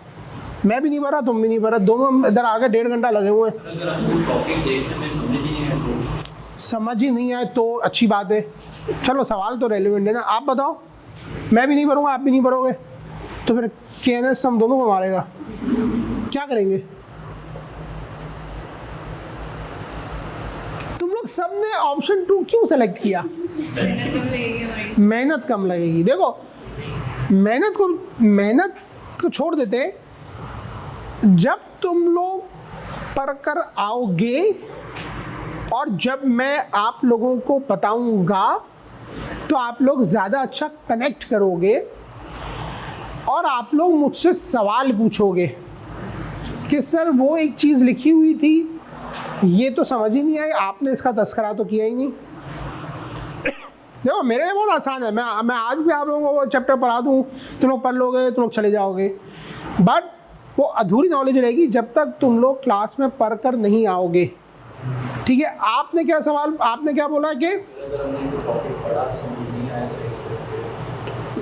मैं भी नहीं पढ़ा, तुम भी नहीं पढ़ा, दोनों इधर आगे 1.5 घंटा लगे हुए हैं। समझ ही नहीं आए तो अच्छी बात है। चलो सवाल तो रेलिवेंट है ना। आप बताओ। मैं भी नहीं पढ़ूंगा, आप भी नहीं पढ़ोगे, तो फिर KNS हम दोनों को मारेगा। क्या करेंगे? तुम लोग सबने ऑप्शन 2 क्यों सेलेक्ट किया? मेहनत कम लगेगी। देखो मेहनत को छोड़ देते, जब तुम लोग पढ़कर आओगे और जब मैं आप लोगों को बताऊंगा तो आप लोग ज़्यादा अच्छा कनेक्ट करोगे और आप लोग मुझसे सवाल पूछोगे कि सर वो एक चीज़ लिखी हुई थी, ये तो समझ ही नहीं आई, आपने इसका तस्करा तो किया ही नहीं। देखो मेरे लिए बहुत आसान है, मैं आज भी आप लोगों को वो चैप्टर पढ़ा दूँ, तुम लोग पढ़ लोगे, तुम लोग चले जाओगे, बट वो अधूरी नॉलेज रहेगी जब तक तुम लोग क्लास में पढ़ कर नहीं आओगे। ठीक है, आपने क्या सवाल, आपने क्या बोला कि अगर हमने कोई टॉपिक पढ़ा समझ नहीं आया सही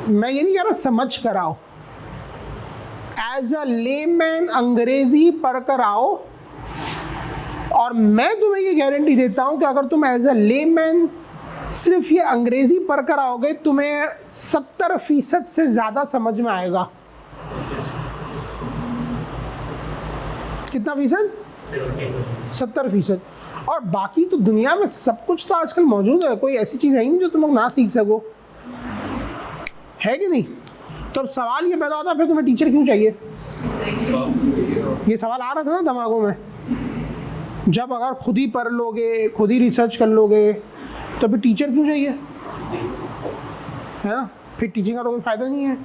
से, मैं ये नहीं कह रहा समझ कर आओ, एज अ लेमैन अंग्रेजी पढ़ कर आओ, और मैं तुम्हें ये गारंटी देता हूं कि अगर तुम एज अ लेमैन सिर्फ ये अंग्रेजी पढ़ कर आओगे तुम्हें 70% से ज़्यादा समझ में आएगा। कितना फीसद? 70%। और बाकी तो दुनिया में सब कुछ तो आजकल मौजूद है, कोई ऐसी चीज़ है ही नहीं जो तुम लोग ना सीख सको, है कि नहीं? तो अब सवाल ये पैदा होता है फिर तुम्हें टीचर क्यों चाहिए? ये सवाल आ रहा था ना दिमागों में, जब अगर खुद ही पढ़ लोगे, खुद ही रिसर्च कर लोगे, तो फिर टीचर क्यों चाहिए? है ना, फिर टीचिंग का तो कोई फ़ायदा नहीं है।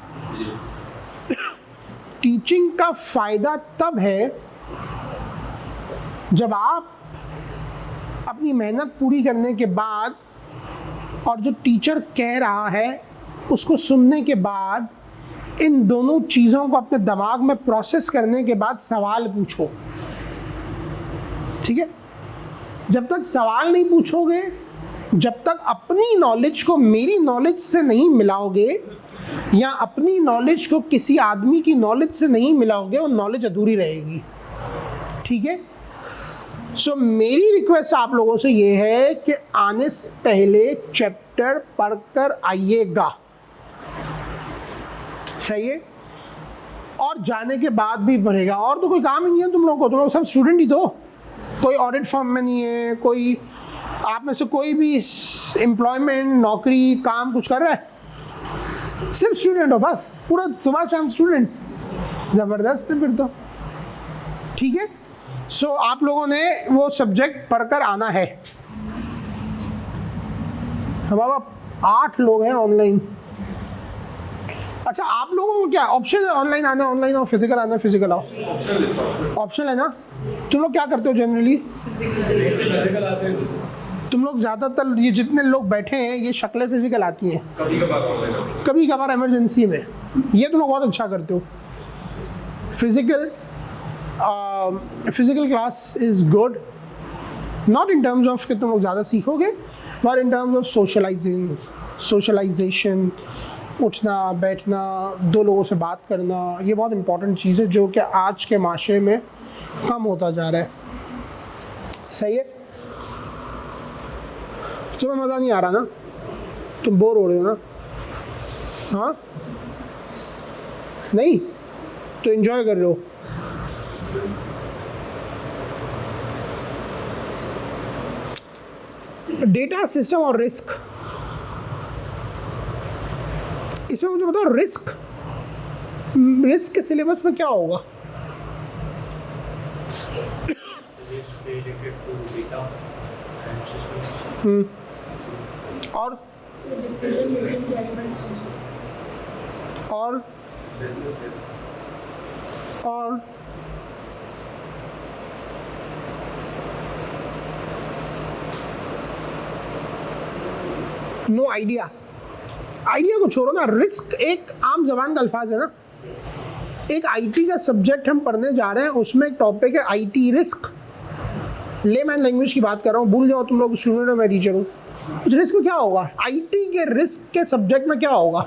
टीचिंग का फ़ायदा तब है जब आप अपनी मेहनत पूरी करने के बाद और जो टीचर कह रहा है उसको सुनने के बाद इन दोनों चीज़ों को अपने दिमाग में प्रोसेस करने के बाद सवाल पूछो। ठीक है, जब तक सवाल नहीं पूछोगे, जब तक अपनी नॉलेज को मेरी नॉलेज से नहीं मिलाओगे या अपनी नॉलेज को किसी आदमी की नॉलेज से नहीं मिलाओगे, वो नॉलेज अधूरी रहेगी। ठीक है, सो मेरी रिक्वेस्ट आप लोगों से ये है कि आने से पहले चैप्टर पढ़कर आइएगा, सही है? और जाने के बाद भी पढ़ेगा, और तो कोई काम ही नहीं है तुम लोगों को, तुम लोग सब स्टूडेंट ही तो, कोई ऑडिट फर्म में नहीं है, कोई आप में से कोई भी एम्प्लॉयमेंट, नौकरी, काम कुछ कर रहा है, सिर्फ स्टूडेंट हो बस, पूरा सुबह शाम स्टूडेंट, ज़बरदस्त है फिर तो। ठीक है, सो आप लोगों ने वो सब्जेक्ट पढ़कर आना है। हमारा 8 लोग हैं ऑनलाइन। अच्छा, आप लोगों को क्या ऑप्शन है? ऑनलाइन आना, ऑनलाइन और फिजिकल आना, फिजिकल आओ, ऑप्शन है ना? तुम लोग क्या करते हो जनरली? तुम लोग ज़्यादातर ये जितने लोग बैठे हैं ये शक्लें फिजिकल आती हैं, कभी कभार इमरजेंसी में, ये तुम लोग बहुत अच्छा करते हो। Physical class is good, not in terms of कि तुम लोग ज़्यादा सीखोगे, but in terms of socialisation, उठना बैठना, 2 लोगों से बात करना, ये बहुत इंपॉर्टेंट चीज़ है जो कि आज के माशरे में कम होता जा रहा है। सही है, तुम्हें मज़ा नहीं आ रहा ना, तुम बोर हो रहे हो ना? हाँ, नहीं तो एंजॉय कर रहे हो। डेटा सिस्टम और रिस्क, इसमें मुझे बताओ, रिस्क के सिलेबस में क्या होगा? और नो आइडिया को छोड़ो ना, रिस्क एक आम जबान का अल्फाज है ना। एक आईटी का सब्जेक्ट हम पढ़ने जा रहे हैं, उसमें एक टॉपिक है आईटी रिस्क। लेमैन लैंग्वेज की बात कर रहा हूँ, भूल जाओ तुम लोग स्टूडेंट हो, मैं टीचर हूँ। उस रिस्क में क्या होगा? आईटी के रिस्क के सब्जेक्ट में क्या होगा?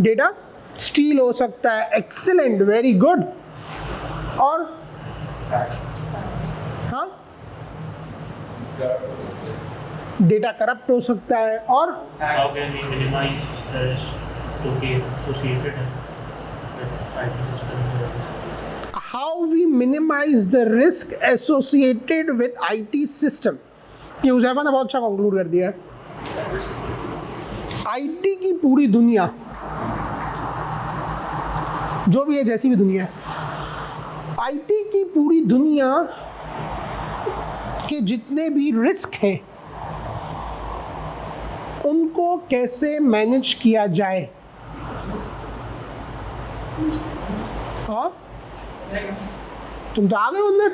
डेटा स्टील हो सकता है, एक्सीलेंट, वेरी गुड। और हाँ, डेटा करप्ट हो सकता है। और How can we minimize the risk associated with IT systems? how we minimize the risk associated with IT system, ये उज़ैफा ने बहुत अच्छा कंक्लूड कर दिया है। आईटी की पूरी दुनिया जो भी है, जैसी भी दुनिया है, आईटी की पूरी दुनिया के जितने भी रिस्क हैं उनको कैसे मैनेज किया जाए। हाँ, तुम तो आ गए हो अंदर,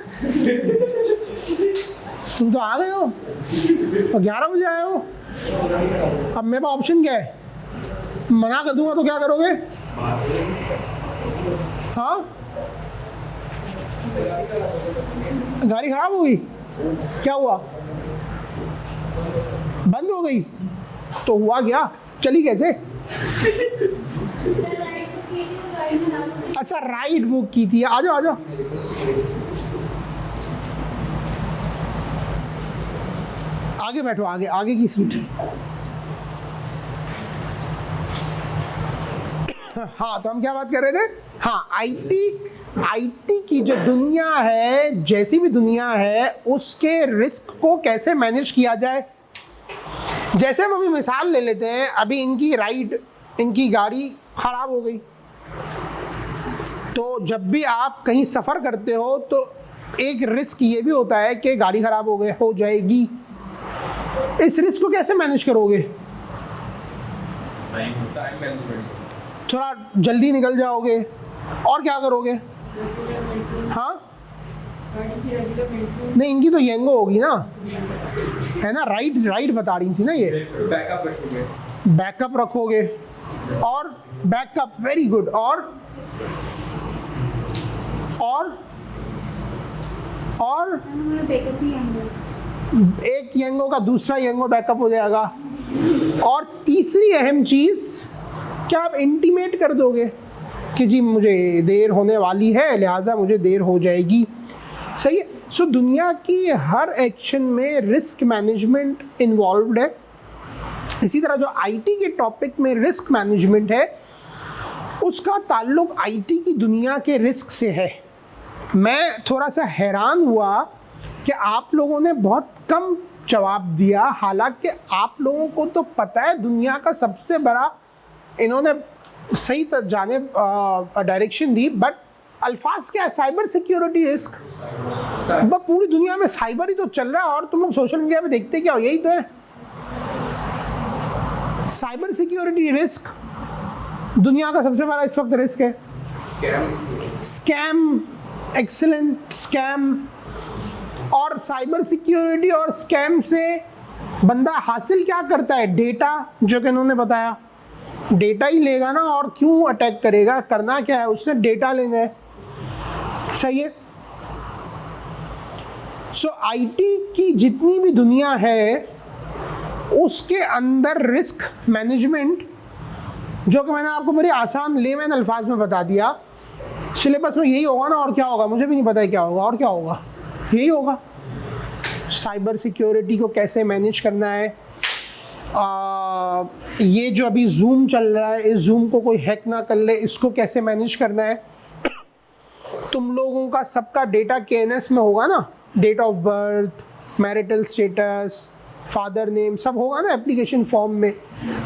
तुम तो आ गए हो और 11 बजे आए हो। अब मेरे पास ऑप्शन क्या है? मना कर दूंगा तो क्या करोगे? हाँ, गाड़ी खराब हो गई, क्या हुआ? बंद हो गई तो हुआ क्या? चली कैसे? अच्छा, राइड बुक की थी। आ जाओ आ जाओ। आगे बैठो, आगे आगे की सीट। हाँ, तो हम क्या बात कर रहे थे? हाँ, आईटी की जो दुनिया है, जैसी भी दुनिया है, उसके रिस्क को कैसे मैनेज किया जाए। जैसे हम अभी मिसाल ले लेते हैं, अभी इनकी गाड़ी खराब हो गई, तो जब भी आप कहीं सफ़र करते हो तो एक रिस्क ये भी होता है कि गाड़ी खराब हो जाएगी। इस रिस्क को कैसे मैनेज करोगे? Time management. थोड़ा जल्दी निकल जाओगे और क्या करोगे? हाँ, नहीं, इनकी तो येंगो होगी ना, है ना? राइड बता रही थी ना ये। बैकअप रखोगे। बैकअप रखोगे और बैकअप, वेरी गुड। और एक येंगो का दूसरा येंगो बैकअप हो जाएगा। और तीसरी अहम चीज़, क्या आप इंटीमेट कर दोगे कि जी मुझे देर होने वाली है, लिहाजा मुझे देर हो जाएगी। सही है। सो दुनिया की हर एक्शन में रिस्क मैनेजमेंट इन्वॉल्व्ड है। इसी तरह जो आईटी के टॉपिक में रिस्क मैनेजमेंट है, उसका ताल्लुक आईटी की दुनिया के रिस्क से है। मैं थोड़ा सा हैरान हुआ कि आप लोगों ने बहुत कम जवाब दिया, हालांकि आप लोगों को तो पता है दुनिया का सबसे बड़ा, इन्होंने सही जाने डायरेक्शन दी, बट अल्फाज क्या है? Cyber security risk. बस पूरी दुनिया में साइबर ही तो चल रहा है, और तुम लोग सोशल मीडिया पे देखते क्या हो? यही तो है, साइबर सिक्योरिटी रिस्क दुनिया का सबसे बड़ा इस वक्त रिस्क है। Scam, excellent, scam. और साइबर सिक्योरिटी और स्कैम से बंदा हासिल क्या करता है? डेटा, जो कि इन्होंने बताया, डेटा ही लेगा ना, और क्यों अटैक करेगा? करना क्या है उसने? डेटा लेना है। सही है। सो आईटी की जितनी भी दुनिया है उसके अंदर रिस्क मैनेजमेंट, जो कि मैंने आपको बड़ी आसान लेमैन अल्फाज में बता दिया, सिलेबस में यही होगा ना, और क्या होगा मुझे भी नहीं पता है क्या होगा, और क्या होगा, यही होगा। साइबर सिक्योरिटी को कैसे मैनेज करना है, ये जो अभी जूम चल रहा है, इस जूम को कोई हैक ना कर ले, इसको कैसे मैनेज करना है। तुम लोगों का सबका डेटा केएनएस में होगा ना, date of birth, marital status, father name, सब होगा ना एप्लीकेशन फॉर्म में।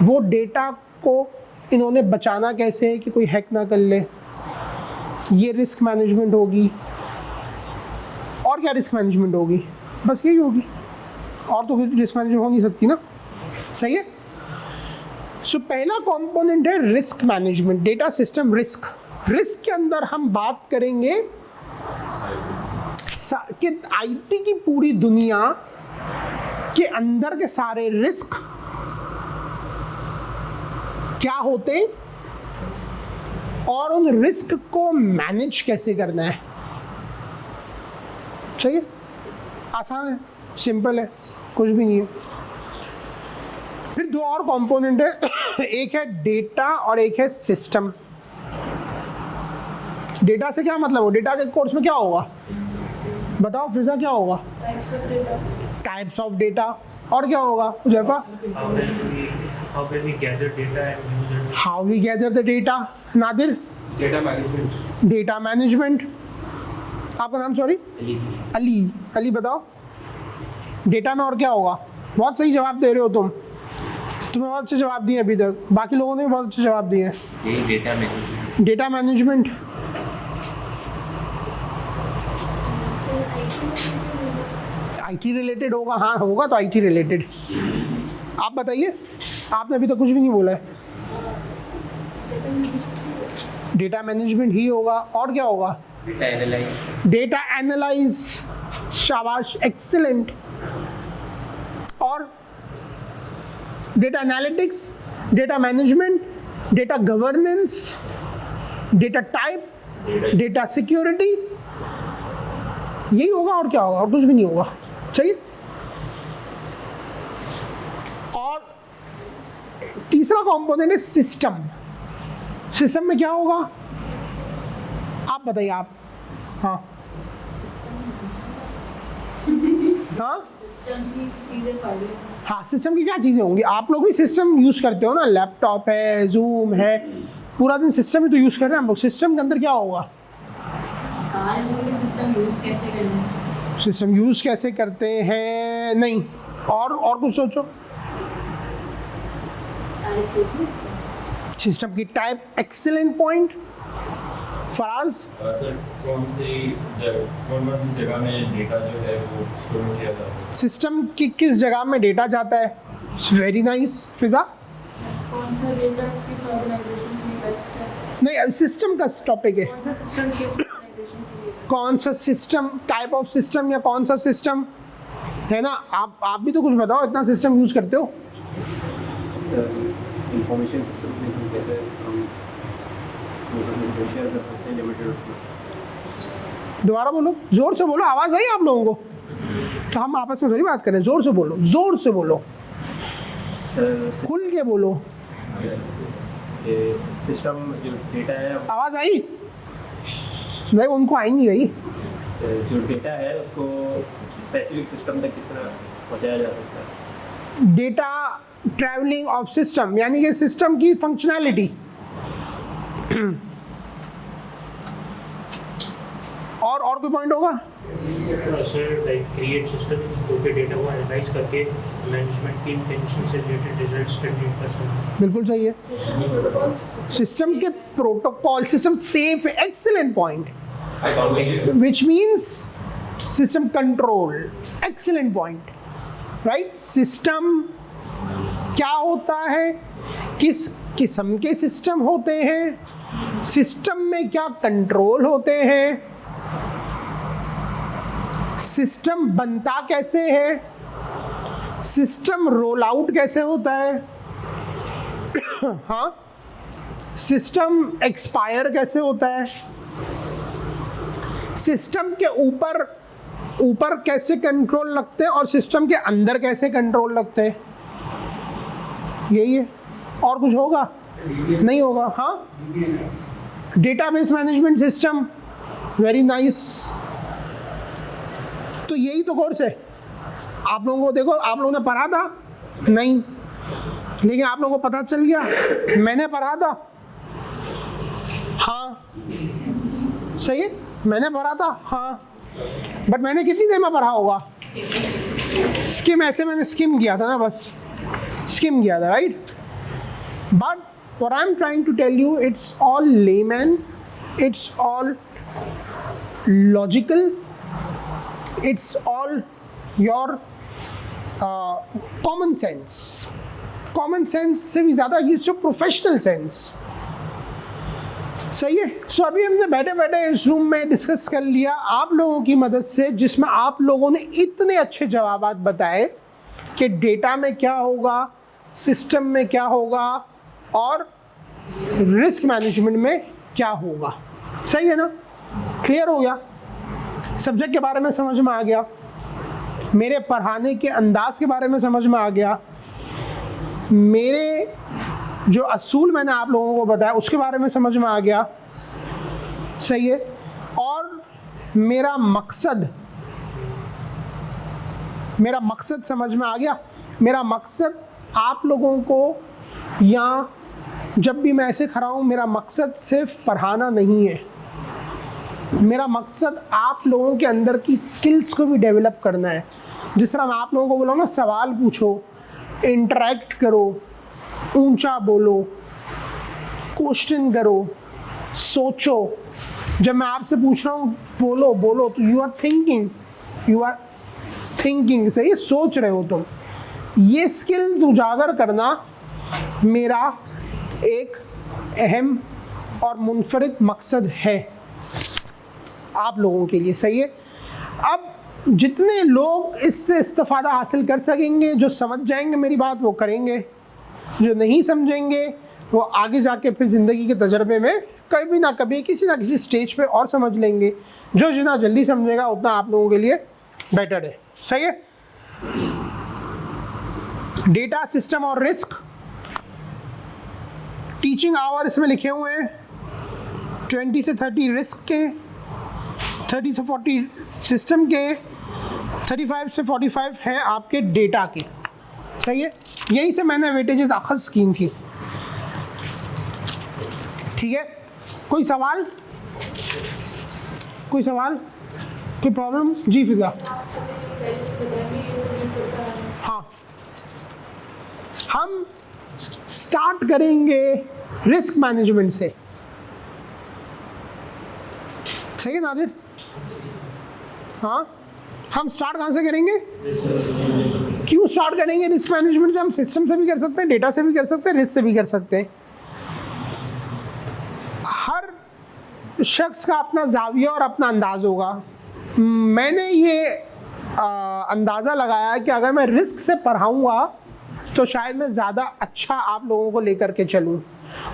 वो डेटा को इन्होंने बचाना कैसे है कि कोई हैक ना कर ले, ये रिस्क मैनेजमेंट होगी। और क्या रिस्क मैनेजमेंट होगी? बस यही होगी, और तो रिस्क मैनेजमेंट हो नहीं सकती ना। सही है। सो पहला कंपोनेंट है risk management, data system risk. Risk के अंदर हम बात करेंगे कि आईटी की पूरी दुनिया के अंदर के सारे रिस्क क्या होते हैं और उन रिस्क को मैनेज कैसे करना है। सही है, आसान है, सिंपल है, कुछ भी नहीं है। फिर दो और कंपोनेंट है, एक है डेटा और एक है सिस्टम। डेटा से क्या मतलब हो? डेटा के कोर्स में क्या होगा बताओ फिजा, क्या होगा? Types of data. और क्या होगा जयपा? How can we gather data and use it? How we gather the data। Nadir? Data management. Data management. आपका नाम सॉरी? अली। अली बताओ डेटा में और क्या होगा? बहुत सही जवाब दे रहे हो तुम। तुम्हें बहुत अच्छे जवाब दिए अभी तक, बाकी लोगों ने भी बहुत अच्छे जवाब दिए हैं। यही data management. Data management, IT related होगा, हाँ होगा तो आईटी रिलेटेड। आप बताइए, आपने अभी तक कुछ भी नहीं बोला है। डेटा मैनेजमेंट ही होगा, और क्या होगा? Data analyse. डेटा एनालाइज, शाबाश, एक्सीलेंट। और data analytics, data management, data governance, data type, data security, यही होगा और क्या होगा? और कुछ भी नहीं होगा। चाहिए। और तीसरा कंपोनेंट है सिस्टम। सिस्टम में क्या होगा? आप बताइए आप। हाँ हाँ हाँ, सिस्टम की क्या चीज़ें होंगी? आप लोग भी सिस्टम यूज़ करते हो ना, लैपटॉप है, जूम है, पूरा दिन सिस्टम ही तो यूज़ कर रहे हैं हम लोग। सिस्टम के अंदर क्या होगा? सिस्टम यूज़ कैसे करते हैं? नहीं, और कुछ सोचो। सिस्टम की type, excellent point. Faraz, sir कौन सी जगह में डेटा जो है वो स्टोर किया जाता है? सिस्टम की किस जगह में डेटा जाता है? Very nice. फिजा, कौन सा डेटा किस ऑर्गेनाइजेशन के लिए बेस्ट है? नहीं, अब सिस्टम का टॉपिक है। कौन सा सिस्टम किस ऑर्गेनाइजेशन के लिए? कौन सा सिस्टम, टाइप ऑफ सिस्टम, या कौन सा सिस्टम है ना? आप भी तो कुछ बताओ, इतना सिस्टम यूज़ करते हो। इंफॉर्मेशन सिस्टम जैसे हम शेयर कर सकते हैं लिमिटेड उसमें। दोबारा बोलो, जोर से बोलो, आवाज़ आई आप लोगों को? तो हम आपस में थोड़ी बात करें, जोर से बोलो, जोर से बोलो, सर खुल के बोलो। ये सिस्टम जो डेटा है, आवाज़ आई? भाई उनको आई नहीं रही। जो डेटा है उसको स्पेसिफिक सिस्टम तक किस तरह पहुंचाया जा सकता है? डेटा ट्रैवलिंग ऑफ सिस्टम, यानी कि सिस्टम की फंक्शनैलिटी। और कोई पॉइंट होगा? सर लाइक क्रिएट सिस्टम्स जो कि डेटा को एनालाइज करके मैनेजमेंट की इंटेंशन से रिलेटेड रिजल्ट्स जनरेट कर सकते। बिल्कुल सही है। सिस्टम के protocol, system safe, excellent point, which means system control, excellent point, right. System क्या होता है, किस किस्म के सिस्टम होते हैं, सिस्टम में क्या कंट्रोल होते हैं, सिस्टम बनता कैसे है, सिस्टम रोल आउट कैसे होता है, हाँ, सिस्टम एक्सपायर कैसे होता है, सिस्टम के ऊपर कैसे कंट्रोल लगते हैं और सिस्टम के अंदर कैसे कंट्रोल लगते हैं, यही है। और कुछ होगा? नहीं होगा। हाँ, database management system, very nice. तो यही तो कोर्स है। आप लोगों को देखो, आप लोगों ने पढ़ा था नहीं, लेकिन आप लोगों को पता चल गया मैंने पढ़ा था। हाँ सही है, मैंने पढ़ा था। हाँ, बट मैंने कितनी देर में पढ़ा होगा? स्किम, ऐसे मैंने स्किम किया था ना, बस स्किम किया था, right. But what I'm trying to tell you, it's all layman, it's all logical, it's all your common sense से भी ज़्यादा it's your professional sense। सही है। सो अभी हमने बैठे बैठे इस रूम में डिस्कस कर लिया आप लोगों की मदद से, जिसमें आप लोगों ने इतने अच्छे जवाब बताए कि डेटा में क्या होगा, सिस्टम में क्या होगा और रिस्क मैनेजमेंट में क्या होगा। सही है ना? क्लियर हो गया? सब्जेक्ट के बारे में समझ में आ गया, मेरे पढ़ाने के अंदाज के बारे में समझ में आ गया, मेरे जो असूल मैंने आप लोगों को बताया उसके बारे में समझ में आ गया। सही है। और मेरा मकसद समझ में आ गया। मेरा मकसद आप लोगों को, या जब भी मैं ऐसे खड़ा हूँ, मेरा मकसद सिर्फ पढ़ाना नहीं है, मेरा मकसद आप लोगों के अंदर की स्किल्स को भी डेवलप करना है। जिस तरह मैं आप लोगों को बोला ना, सवाल पूछो, इंटरेक्ट करो, ऊंचा बोलो, क्वेश्चन करो, सोचो। जब मैं आपसे पूछ रहा हूँ बोलो बोलो, तो यू आर थिंकिंग, सही, सोच रहे हो तुम। ये स्किल्स उजागर करना मेरा एक अहम और मुनफरिद मकसद है आप लोगों के लिए, सही है। अब जितने लोग इससे इस्तिफादा हासिल कर सकेंगे, जो समझ जाएंगे मेरी बात, वो करेंगे। जो नहीं समझेंगे वो आगे जाके फिर ज़िंदगी के तजर्बे में कभी ना कभी किसी ना किसी स्टेज पे और समझ लेंगे। जो जितना जल्दी समझेगा उतना आप लोगों के लिए बेटर है, सही है। डेटा सिस्टम और रिस्क, टीचिंग आवर इसमें लिखे हुए हैं 20 से 30 रिस्क के, 30 से 40 सिस्टम के, 35 से 45 हैं आपके डेटा के, सही है। यहीं से मैंने वेटेजेस अखज़ की थी, ठीक है। कोई सवाल, कोई प्रॉब्लम? जी फिजा। हाँ, हम स्टार्ट करेंगे रिस्क मैनेजमेंट से, सही है नादिर? हाँ, हम स्टार्ट कहाँ से करेंगे? क्यों स्टार्ट करेंगे रिस्क मैनेजमेंट से? हम सिस्टम से भी कर सकते हैं, डेटा से भी कर सकते हैं, रिस्क से भी कर सकते हैं। हर शख्स का अपना जाविया और अपना अंदाज होगा। मैंने ये अंदाज़ा लगाया कि अगर मैं रिस्क से पढ़ाऊँगा तो शायद मैं ज़्यादा अच्छा आप लोगों को लेकर के चलूँ।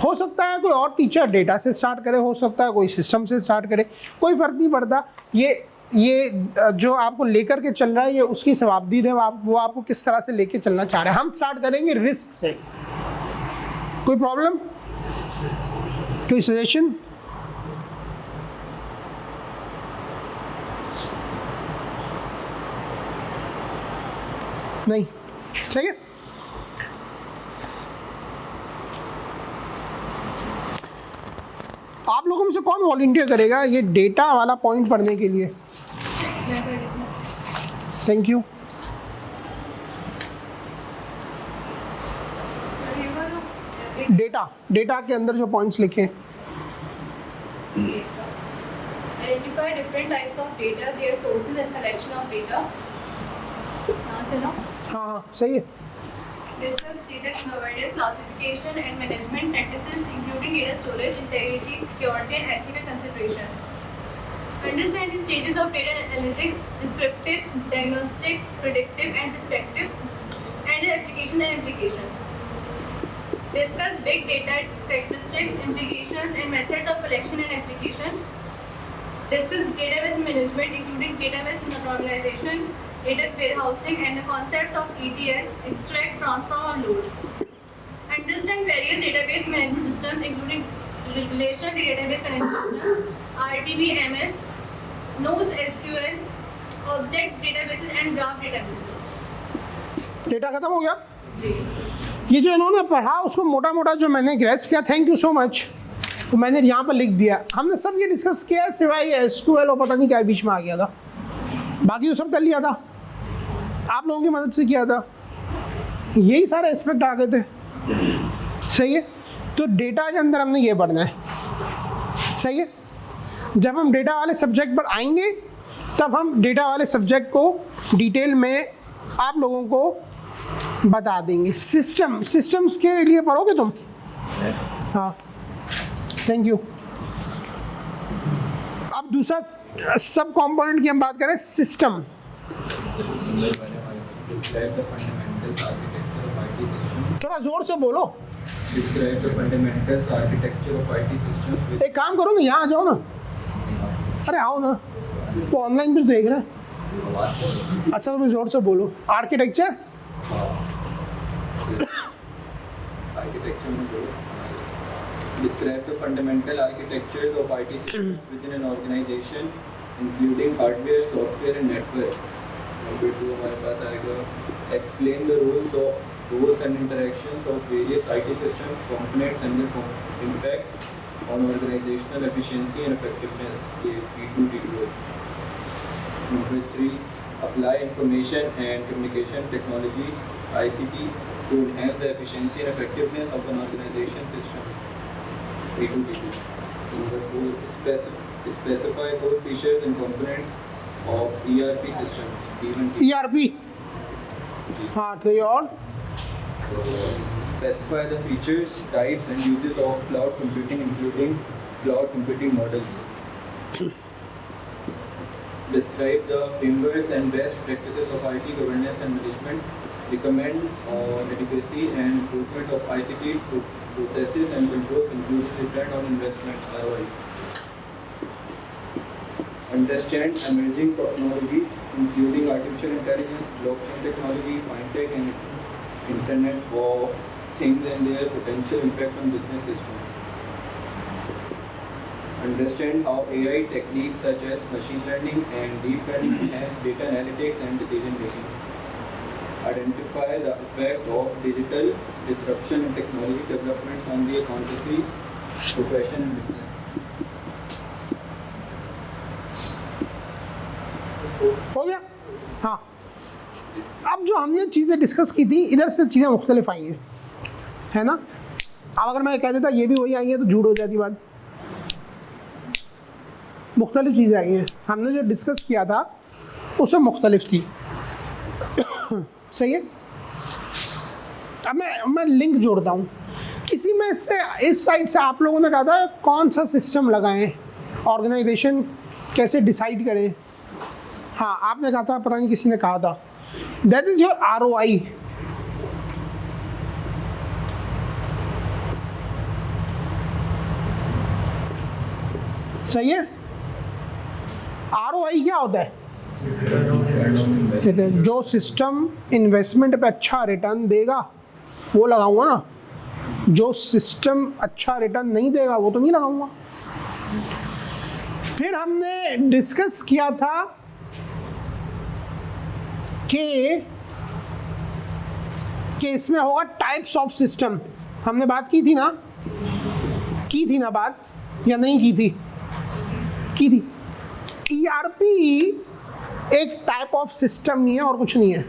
हो सकता है कोई और टीचर डेटा से स्टार्ट करे, हो सकता है कोई सिस्टम से स्टार्ट करे, कोई फ़र्क नहीं पड़ता। ये जो आपको लेकर के चल रहा है, ये उसकी सवाबदीद है, वो आपको किस तरह से लेके चलना चाह रहे हैं। हम स्टार्ट करेंगे रिस्क से। कोई प्रॉब्लम, कोई सजेशन? नहीं, सही है। आप लोगों में से कौन वॉलंटियर करेगा ये डेटा वाला पॉइंट पढ़ने के लिए? Thank you. डेटा के अंदर जो पॉइंट्स लिखे हैं, Identify different types of data, their sources and collection of data. हाँ सही है। Discuss data governance, classification and management practices, including data storage, integrity, security and ethical considerations. Understand the stages of data analytics: descriptive, diagnostic, predictive and prospective, and their application and implications. Discuss big data, its characteristics, implications and methods of collection and application. Discuss database management, including database normalization, data warehousing and the concepts of ETL, extract, transform and load. Understand various database management systems, including relational database management system, RDBMS, NoSQL, object databases and graph databases. Data खत्म हो गया जी। ये जो इन्होंने पढ़ा उसको मोटा मोटा जो मैंने ग्रेस्प किया, थैंक यू सो मच, तो मैंने यहाँ पर लिख दिया। हमने सब ये डिस्कस किया सिवाय SQL और पता नहीं क्या बीच में आ गया था, बाकी तो सब कर लिया था, आप लोगों की मदद से किया था, यही सारे एस्पेक्ट आ गए थे, सही है। तो डेटा के अंदर हमने ये पढ़ना है, सही है। जब हम डेटा वाले सब्जेक्ट पर आएंगे तब हम डेटा वाले सब्जेक्ट को डिटेल में आप लोगों को बता देंगे। सिस्टम्स के लिए पढ़ोगे तुम? हाँ, थैंक यू। अब दूसरा सब कंपोनेंट की हम बात करें, सिस्टम। थोड़ा जोर से बोलो। एक काम करो ना, यहाँ आ जाओ ना, अरे आओ ना, वो ऑनलाइन भी देख रहे हैं। अच्छा तो जोर से बोलो। Architecture, Describe the fundamental architectures of IT systems within an organization, including hardware, software, and network. Number 2 हमारे पास आएगा explain the roles and interactions of various IT systems, components, and their impact on organizational efficiency and effectiveness. ये P2D2. Number 3 apply information and communication technologies, ICT, to enhance the efficiency and effectiveness of an organization system. A2P2. Number 4, specify core features and components of ERP systems. ERP, हाँ तो ये और Specify the features, types, and uses of cloud computing, including cloud computing models. Describe the frameworks and best practices of IT governance and management. Recommend adequacy and improvement of ICT processes and controls, including return on investment (ROI). Understand emerging technologies, including artificial intelligence, blockchain technology, fintech, and Internet of Things and their potential impact on business systems. Understand how AI techniques such as machine learning and deep learning enhance data analytics and decision making. Identify the effect of digital disruption and technology development on the accountancy profession and business. हो गया? हाँ, अब जो हमने चीज़ें डिस्कस की थी इधर से चीज़ें मुख्तलिफ आई हैं, है ना? अब अगर मैं कह देता ये भी वही आई है तो झूठ हो जाती बात। मुख्तलिफ चीज़ें आई हैं, हमने जो डिस्कस किया था उसमें मुख्तलिफ थी। सही है? अब मैं लिंक जोड़ता हूँ। किसी में से इस साइड से आप लोगों ने कहा था कौन सा सिस्टम लगाएं, ऑर्गेनाइजेशन कैसे डिसाइड करें। हाँ, आपने कहा था, पता नहीं किसी ने कहा था, दैट इज योर ROI। सही है? ROI क्या होता है? जो सिस्टम इन्वेस्टमेंट पे अच्छा रिटर्न देगा वो लगाऊंगा ना, जो सिस्टम अच्छा रिटर्न नहीं देगा वो तो नहीं लगाऊंगा। फिर हमने डिस्कस किया था कि इसमें होगा टाइप्स ऑफ सिस्टम। हमने बात की थी ना बात, या नहीं की थी? ERP एक टाइप ऑफ सिस्टम नहीं है और कुछ नहीं है।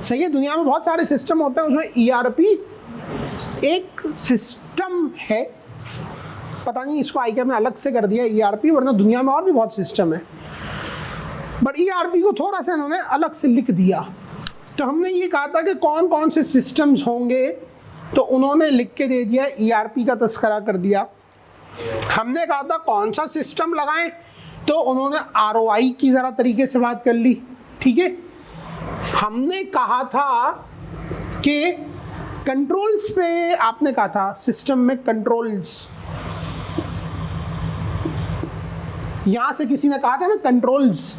सही है? दुनिया में बहुत सारे सिस्टम होते हैं, उसमें ERP एक सिस्टम है। पता नहीं इसको ICAP ने अलग से कर दिया ERP, वरना दुनिया में और भी बहुत सिस्टम है, बट ERP को थोड़ा सा इन्होंने अलग से लिख दिया। तो हमने ये कहा था कि कौन कौन से सिस्टम्स होंगे, तो उन्होंने लिख के दे दिया, ERP का तस्करा कर दिया। हमने कहा था कौन सा सिस्टम लगाएं, तो उन्होंने ROI की ज़रा तरीके से बात कर ली। ठीक है? हमने कहा था कि कंट्रोल्स पे, आपने कहा था सिस्टम में कंट्रोल्स, यहाँ से किसी ने कहा था ना कंट्रोल्स,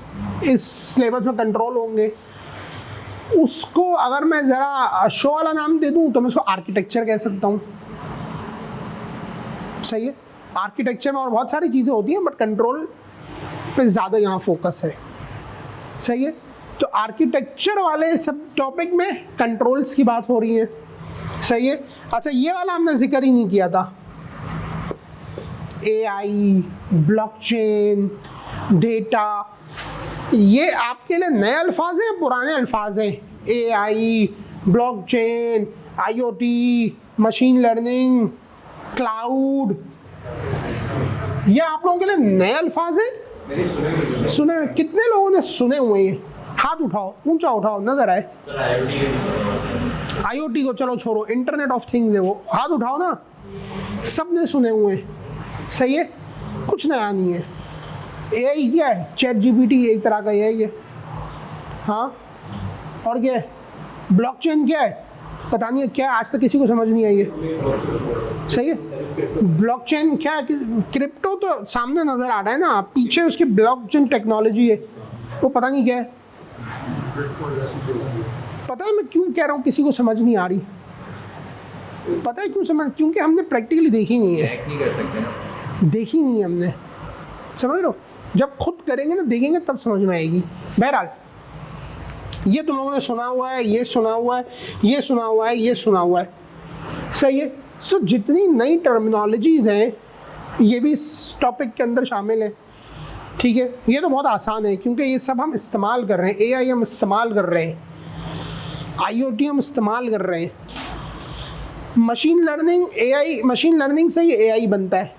इस सिलेबस में कंट्रोल होंगे। उसको अगर मैं ज़रा शो वाला नाम दे दूँ तो मैं उसको आर्किटेक्चर कह सकता हूँ। सही है? आर्किटेक्चर में और बहुत सारी चीज़ें होती हैं, बट कंट्रोल पे ज़्यादा यहाँ फोकस है। सही है? तो आर्किटेक्चर वाले सब टॉपिक में कंट्रोल्स की बात हो रही है। सही है? अच्छा, ये वाला हमने जिक्र ही नहीं किया था, AI, ब्लॉकचेन, डेटा। ये आपके लिए नए अल्फाज हैं, पुराने अल्फाज हैं? AI, blockchain, IoT, machine learning, cloud, ये आप लोगों के लिए नए अल्फाज हैं? सुने? कितने लोगों ने सुने हुए हैं? हाथ उठाओ, ऊंचा उठाओ, नजर आए। IoT को चलो छोड़ो, इंटरनेट ऑफ थिंग्स है वो, हाथ उठाओ ना। सब ने सुने हुए हैं। सही है? कुछ नया नहीं है। AI क्या है? ChatGPT एक तरह का AI है। हाँ, और क्या है? ब्लॉकचेन क्या है? पता नहीं क्या है, आज तक किसी को समझ नहीं आई है। सही है? ब्लॉकचेन क्या है? क्रिप्टो तो सामने नज़र आ रहा है ना, पीछे उसकी ब्लॉकचेन टेक्नोलॉजी है, वो पता नहीं क्या है। पता है मैं क्यों कह रहा हूँ किसी को समझ नहीं आ रही? पता है क्यों समझ? क्योंकि हमने प्रैक्टिकली देखी नहीं है। नहीं कर सकते ना, देखी नहीं है हमने, समझ लो। जब खुद करेंगे ना, देखेंगे, तब समझ में आएगी। बहरहाल, ये तुम लोगों ने सुना हुआ है, ये सुना हुआ है, ये सुना हुआ है, ये सुना हुआ है। सही है? सो जितनी नई टर्मिनोलॉजीज़ हैं ये भी इस टॉपिक के अंदर शामिल है। ठीक है? ये तो बहुत आसान है क्योंकि ये सब हम इस्तेमाल कर रहे हैं, AI हम इस्तेमाल कर रहे हैं। IoT हम इस्तेमाल कर रहे हैं, मशीन लर्निंग से ही AI बनता है,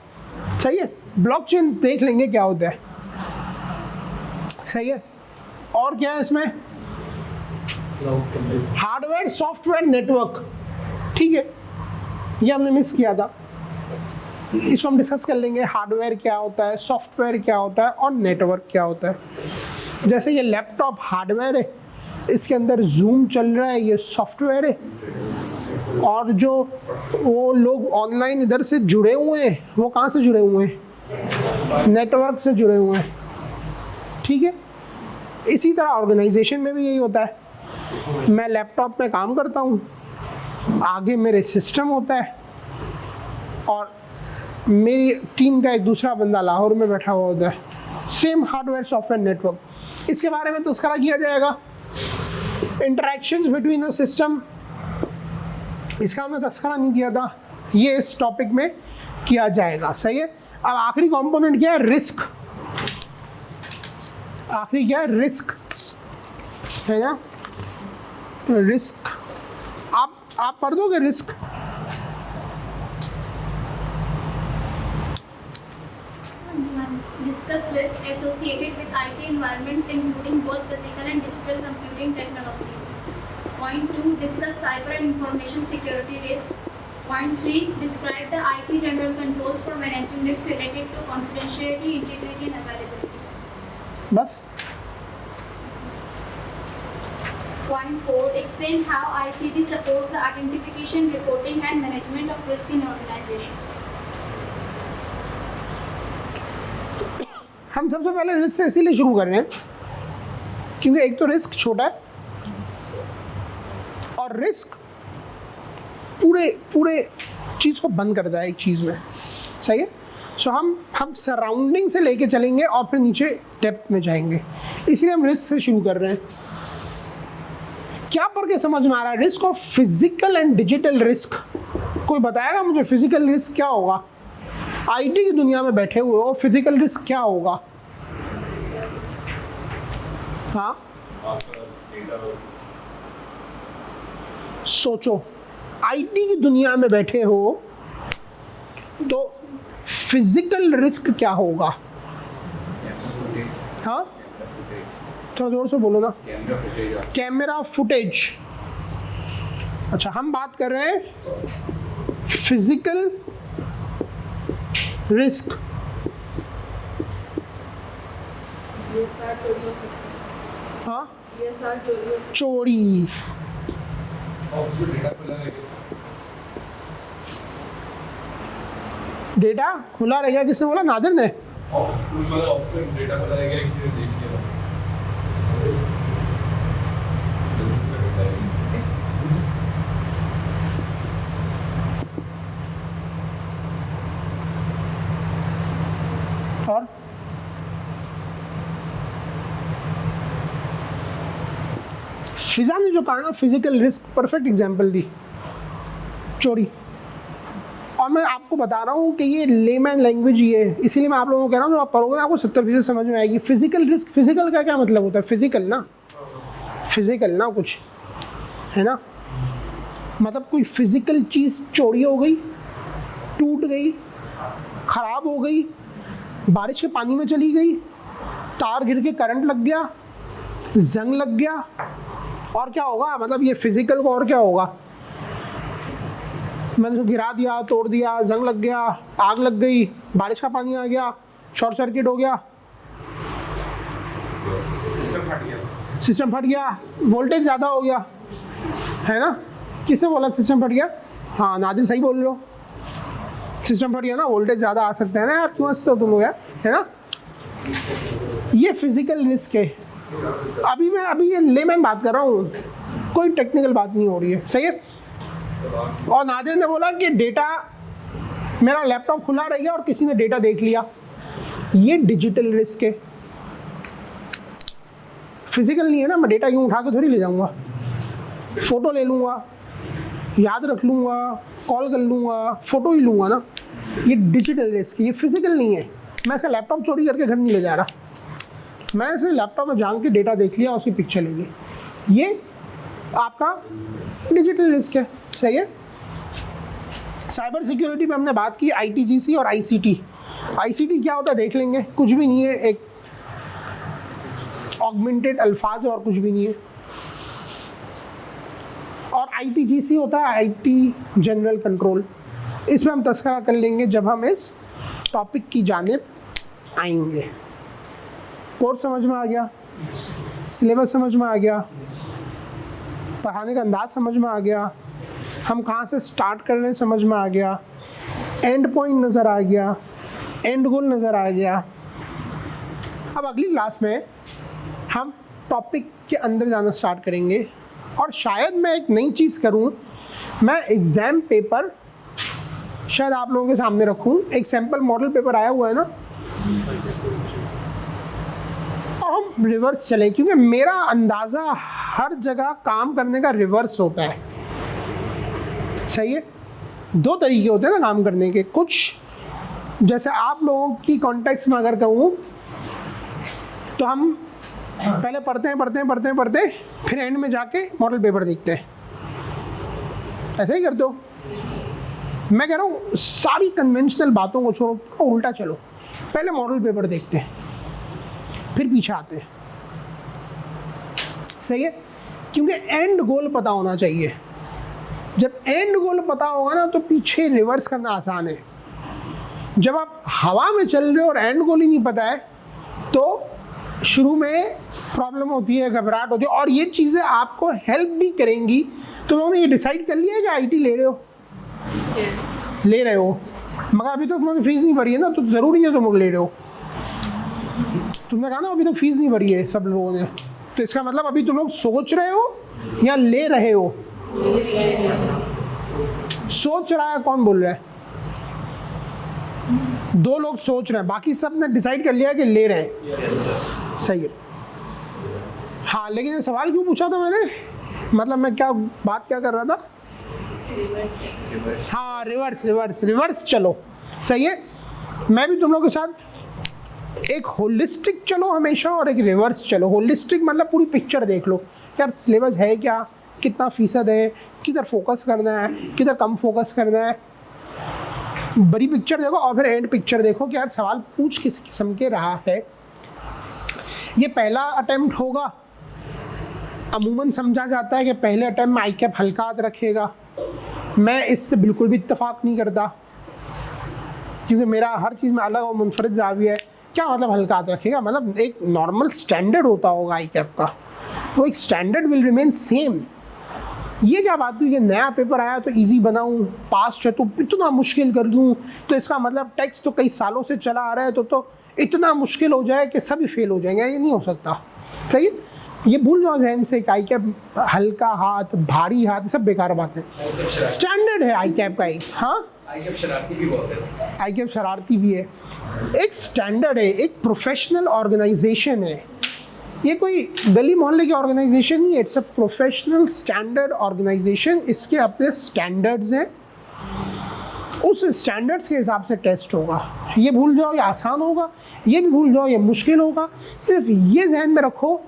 सही है। ब्लॉकचेन देख लेंगे क्या होता है, सही है। और क्या है इसमें, हार्डवेयर सॉफ्टवेयर नेटवर्क, ठीक है, ये हमने मिस किया था, इसको हम डिस्कस कर लेंगे। हार्डवेयर क्या होता है, सॉफ्टवेयर क्या होता है और नेटवर्क क्या होता है। जैसे ये लैपटॉप हार्डवेयर है, इसके अंदर जूम चल रहा है, ये सॉफ्टवेयर है, और जो वो लोग ऑनलाइन इधर से जुड़े हुए हैं वो कहाँ से जुड़े हुए हैं, नेटवर्क से जुड़े हुए हैं, ठीक है। इसी तरह ऑर्गेनाइजेशन में भी यही होता है, मैं लैपटॉप पे काम करता हूँ, आगे मेरे सिस्टम होता है, और मेरी टीम का एक दूसरा बंदा लाहौर में बैठा हुआ होता है। सेम हार्डवेयर सॉफ्टवेयर नेटवर्क, इसके बारे में तस्करा किया जाएगा। इंटरेक्शंस बिटवीन अ सिस्टम, इसका हमने तस्करा नहीं किया था, ये इस टॉपिक में किया जाएगा, सही है। अब आखिरी कंपोनेंट क्या है, रिस्क। आखिरी क्या है, रिस्क, है ना। रिस्क आप पढ़ दोगे risk, Discuss risks associated with IT environments, including both physical and digital computing technologies. Point 2, discuss cyber and information security risk. Point 3, describe the IT general controls for managing risk related to confidentiality, integrity, and availability. बस। Point 4, explain how ICT supports the identification, reporting, and management of risk in organization. हम सबसे पहले रिस्क से इसीलिए शुरू कर रहे हैं क्योंकि एक तो रिस्क छोटा है और रिस्क पूरे चीज़ को बंद करता है एक चीज़ में, सही है। सो हम सराउंडिंग से लेके चलेंगे और फिर नीचे डेप्थ में जाएंगे, इसलिए हम रिस्क से शुरू कर रहे हैं। क्या पढ़ के समझ में आ रहा है, risk of physical and digital risk. कोई बताएगा मुझे फिजिकल रिस्क क्या होगा, IT की दुनिया में बैठे हुए हो, फिजिकल रिस्क क्या होगा। हाँ सोचो, IT की दुनिया में बैठे हो तो फिजिकल रिस्क क्या होगा। हाँ थोड़ा जोर से बोलो ना। Camera footage. अच्छा, हम बात कर रहे हैं फिजिकल रिस्क। हाँ चोरी। डेटा खुला रहेगा, किसने बोला, नादिर ने। डेटा खुला रहेगा, किसी ने देख लिया। और फिजा ने जो कहा ना, फिजिकल रिस्क, परफेक्ट एग्जांपल दी, चोरी। और मैं आपको बता रहा हूँ कि ये लेमैन लैंग्वेज ही है, इसीलिए मैं आप लोगों को कह रहा हूँ, जब आप पढ़ोगे आपको 70% समझ में आएगी। फिजिकल रिस्क, फिजिकल का क्या मतलब होता है, फिजिकल ना कुछ, है ना। मतलब कोई फिजिकल चीज़ चोरी हो गई, टूट गई, खराब हो गई, बारिश के पानी में चली गई, तार गिर के करंट लग गया, जंग लग गया, और क्या होगा, मतलब ये फिजिकल को और क्या होगा, मैंने उसको गिरा दिया, तोड़ दिया, जंग लग गया, आग लग गई, बारिश का पानी आ गया, शॉर्ट सर्किट हो गया, सिस्टम फट गया, वोल्टेज ज़्यादा हो गया, है ना। किसने बोला सिस्टम फट गया? हाँ नादिर सही बोल रहे हो, सिस्टम फट गया ना, वोल्टेज ज़्यादा आ सकता है ना यार, क्यों हंसते हो तुम लोग यार, है ना। ये फिजिकल रिस्क है। अभी ये लेमैन बात कर रहा हूँ, कोई टेक्निकल बात नहीं हो रही है, सही है। और नादिर ने बोला कि डेटा, मेरा लैपटॉप खुला रह गया और किसी ने डेटा देख लिया, ये डिजिटल रिस्क है। फिजिकल नहीं है ना, मैं डेटा यूँ उठा के थोड़ी ले जाऊँगा, फ़ोटो ले लूँगा, याद रख लूँगा, कॉल कर लूँगा, फ़ोटो ही लूँगा ना। ये डिजिटल रिस्क, ये फिजिकल नहीं है। मैं इसका लैपटॉप चोरी करके घर नहीं ले जा रहा, मैं इसे लैपटॉप में जान के डेटा देख लिया, उसकी पिक्चर ले ली, ये आपका डिजिटल रिस्क है। सही है। साइबर सिक्योरिटी पे हमने बात की ITGC और ICT। ICT क्या होता है देख लेंगे, कुछ भी नहीं है, एक ऑगमेंटेड अल्फाज है और कुछ भी नहीं है। और ITGC होता है IT जनरल कंट्रोल। इसमें हम तस्करा कर लेंगे जब हम इस टॉपिक की जानिब आएंगे। कोर्स समझ में आ गया, सिलेबस समझ में आ गया, पढ़ाने का अंदाज समझ में आ गया, हम कहाँ से स्टार्ट कर रहे हैं समझ में आ गया, एंड पॉइंट नज़र आ गया, एंड गोल नज़र आ गया। अब अगली क्लास में हम टॉपिक के अंदर जाना स्टार्ट करेंगे और शायद मैं एक नई चीज़ करूं, मैं एग्ज़ाम पेपर शायद आप लोगों के सामने रखूं। एक सैम्पल मॉडल पेपर आया हुआ है ना, और हम रिवर्स चलें, क्योंकि मेरा अंदाज़ा हर जगह काम करने का रिवर्स होता है। सही है। दो तरीके होते हैं ना काम करने के। कुछ जैसे आप लोगों की कॉन्टेक्स्ट में अगर कहूँ तो हम पहले पढ़ते हैं, फिर एंड में जाके मॉडल पेपर देखते हैं। ऐसे ही करते हो। मैं कह रहा हूँ सारी कन्वेंशनल बातों को छोड़ो, उल्टा चलो, पहले मॉडल पेपर देखते हैं फिर पीछे आते हैं। सही है। क्योंकि एंड गोल पता होना चाहिए। जब एंड गोल पता होगा ना तो पीछे रिवर्स करना आसान है। जब आप हवा में चल रहे हो और एंड गोल ही नहीं पता है तो शुरू में प्रॉब्लम होती है, घबराहट होती है। और ये चीज़ें आपको हेल्प भी करेंगी। तुम लोगों ने ये डिसाइड कर लिया है कि IT ले रहे हो? ले रहे हो, मगर अभी तो तुमने फीस नहीं भरी है ना, तो ज़रूरी है तुम लोग ले रहे हो। तुमने कहा ना अभी तो फीस नहीं भरी है सब लोगों ने, तो इसका मतलब अभी तुम लोग सोच रहे हो या ले रहे हो? सोच रहा है कौन बोल रहा है? दो लोग सोच रहे हैं, बाकी सब ने डिसाइड कर लिया है कि ले रहे हैं। सही है। हाँ, लेकिन सवाल क्यों पूछा था मैंने? मतलब मैं बात क्या कर रहा था? हाँ, रिवर्स चलो। सही है। मैं भी तुम लोगों के साथ एक होलिस्टिक चलो हमेशा और एक रिवर्स चलो। होलिस्टिक मतलब पूरी पिक्चर देख लो, यार सिलेबस है क्या, कितना फीसद है, किधर फोकस करना है, किधर कम फोकस करना है। बड़ी पिक्चर देखो और फिर एंड पिक्चर देखो कि यार सवाल पूछ किस किस्म के रहा है। ये पहला अटेम्प्ट होगा। अमूमन समझा जाता है कि पहले अटेम्प्ट में ICAP हल्का हाथ रखेगा। मैं इससे बिल्कुल भी इत्तेफाक नहीं करता, क्योंकि मेरा हर चीज़ में अलग और मुनफरद ज़ाविया है। क्या मतलब हल्का हाथ रखेगा? मतलब एक नॉर्मल स्टैंडर्ड होता होगा ICAP का, वो एक स्टैंडर्ड विल रिमेन सेम। ये क्या बात हुई कि नया पेपर आया तो इजी बनाऊं, पास्ट है तो इतना मुश्किल कर दूं, तो इसका मतलब टेक्स्ट तो कई सालों से चला आ रहा है तो इतना मुश्किल हो जाए कि सभी फेल हो जाएंगे। ये नहीं हो सकता। सही। ये भूल जाओ जहन से कि ICAP हल्का हाथ, भारी हाथ, सब बेकार बातें। स्टैंडर्ड है ICAP का एक। हाँ, ICAP शरारती भी बहुत है। ICAP शरारती भी है। एक स्टैंडर्ड है, एक प्रोफेशनल ऑर्गेनाइजेशन है। ये कोई गली मोहल्ले की ऑर्गेनाइजेशन नहीं है, it's a professional standard organisation. इसके अपने स्टैंडर्ड्स हैं, उस स्टैंडर्ड्स के हिसाब से टेस्ट होगा। ये भूल जाओ ये आसान होगा, ये भी भूल जाओ ये मुश्किल होगा। सिर्फ ये जहन में रखो।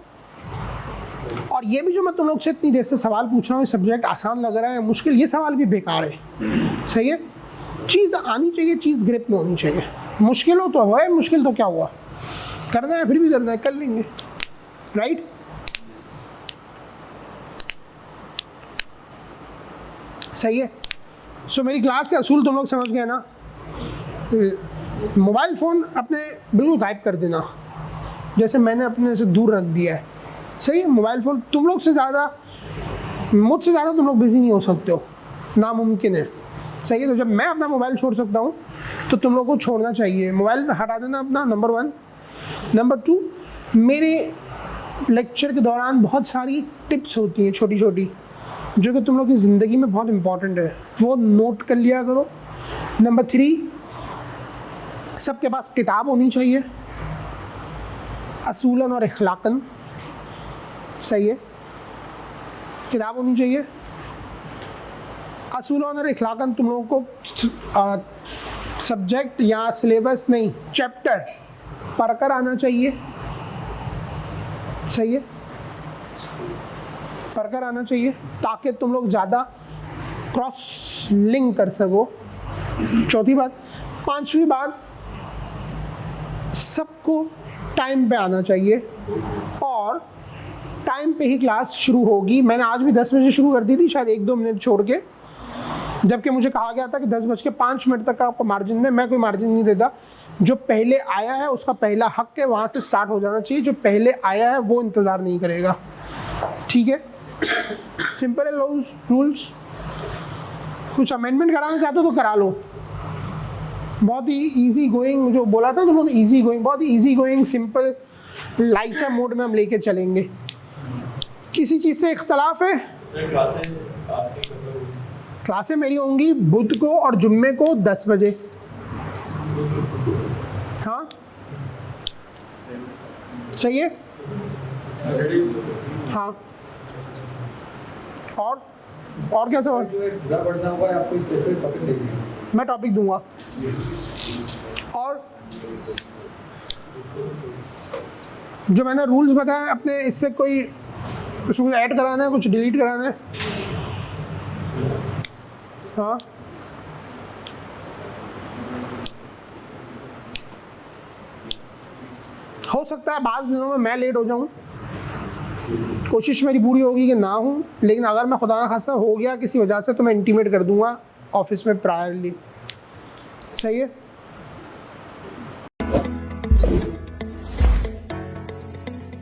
और ये भी जो मैं तुम लोग से इतनी देर से सवाल पूछ रहा हूँ, सब्जेक्ट आसान लग रहा है मुश्किल, ये सवाल भी बेकार है। सही है। चीज़ आनी चाहिए, चीज़ ग्रिप में होनी चाहिए। मुश्किल हो तो है, मुश्किल तो क्या हुआ, करना है फिर भी करना है, कर लेंगे। राइट। सही है। सो मेरी क्लास के असूल तुम लोग समझ गए ना। मोबाइल फ़ोन अपने बिल्कुल गायब कर देना, जैसे मैंने अपने से दूर रख दिया है। सही है। मोबाइल फ़ोन तुम लोग से ज़्यादा, मुझसे ज़्यादा तुम लोग बिज़ी नहीं हो सकते हो, नामुमकिन है। सही है। तो जब मैं अपना मोबाइल छोड़ सकता हूँ तो तुम लोगों को छोड़ना चाहिए। मोबाइल हटा देना अपना, नंबर 1। नंबर 2, मेरे लेक्चर के दौरान बहुत सारी टिप्स होती हैं छोटी छोटी, जो कि तुम लोग की ज़िंदगी में बहुत इम्पॉर्टेंट है, वो नोट कर लिया करो। नंबर 3, सबके पास किताब होनी चाहिए, असूलन और इखलाकन। सही है। किताब होनी चाहिए। असूलन और इखलाकन तुम लोगों को सब्जेक्ट या सिलेबस नहीं, चैप्टर पढ़कर आना चाहिए। सही है। पढ़कर आना चाहिए ताकि तुम लोग ज़्यादा क्रॉस लिंक कर सको। चौथी बात। पांचवी बात, सबको टाइम पे आना चाहिए और टाइम पे ही क्लास शुरू होगी। मैंने आज भी 10 बजे शुरू कर दी थी, शायद 1-2 मिनट छोड़ के, जबकि मुझे कहा गया था कि 10:05 तक का आपको मार्जिन है। मैं कोई मार्जिन नहीं देता, जो पहले आया है उसका पहला हक है, वहाँ से स्टार्ट हो जाना चाहिए। जो पहले आया है वो इंतज़ार नहीं करेगा, ठीक है? सिंपल है रूल्स। कुछ अमेंडमेंट कराना चाहते हो तो करा लो। बहुत ही इजी गोइंग, जो बोला था तुमने, इजी गोइंग, बहुत ही easy going, simple lighter mode में हम लेके चलेंगे। किसी चीज़ से इख्तलाफ है? सर क्लासेस आपकी कब होगी? क्लासें मेरी होंगी बुध को और जुम्मे को 10 बजे। हाँ सही है। हाँ और क्या सवाल? जो एक पूरा पढ़ना होगा आपको स्पेसिफिक टॉपिक देंगे, मैं टॉपिक दूंगा। और जो मैंने रूल्स बताए अपने, इससे कोई उसमें ऐड कराना है, कुछ डिलीट कराना है? हाँ हो सकता है बाज़ दिनों में मैं लेट हो जाऊं, कोशिश मेरी पूरी होगी कि ना हूं, लेकिन अगर मैं खुदा ना खास्ता हो गया किसी वजह से तो मैं इंटीमेट कर दूंगा ऑफिस में प्रायरली। सही है।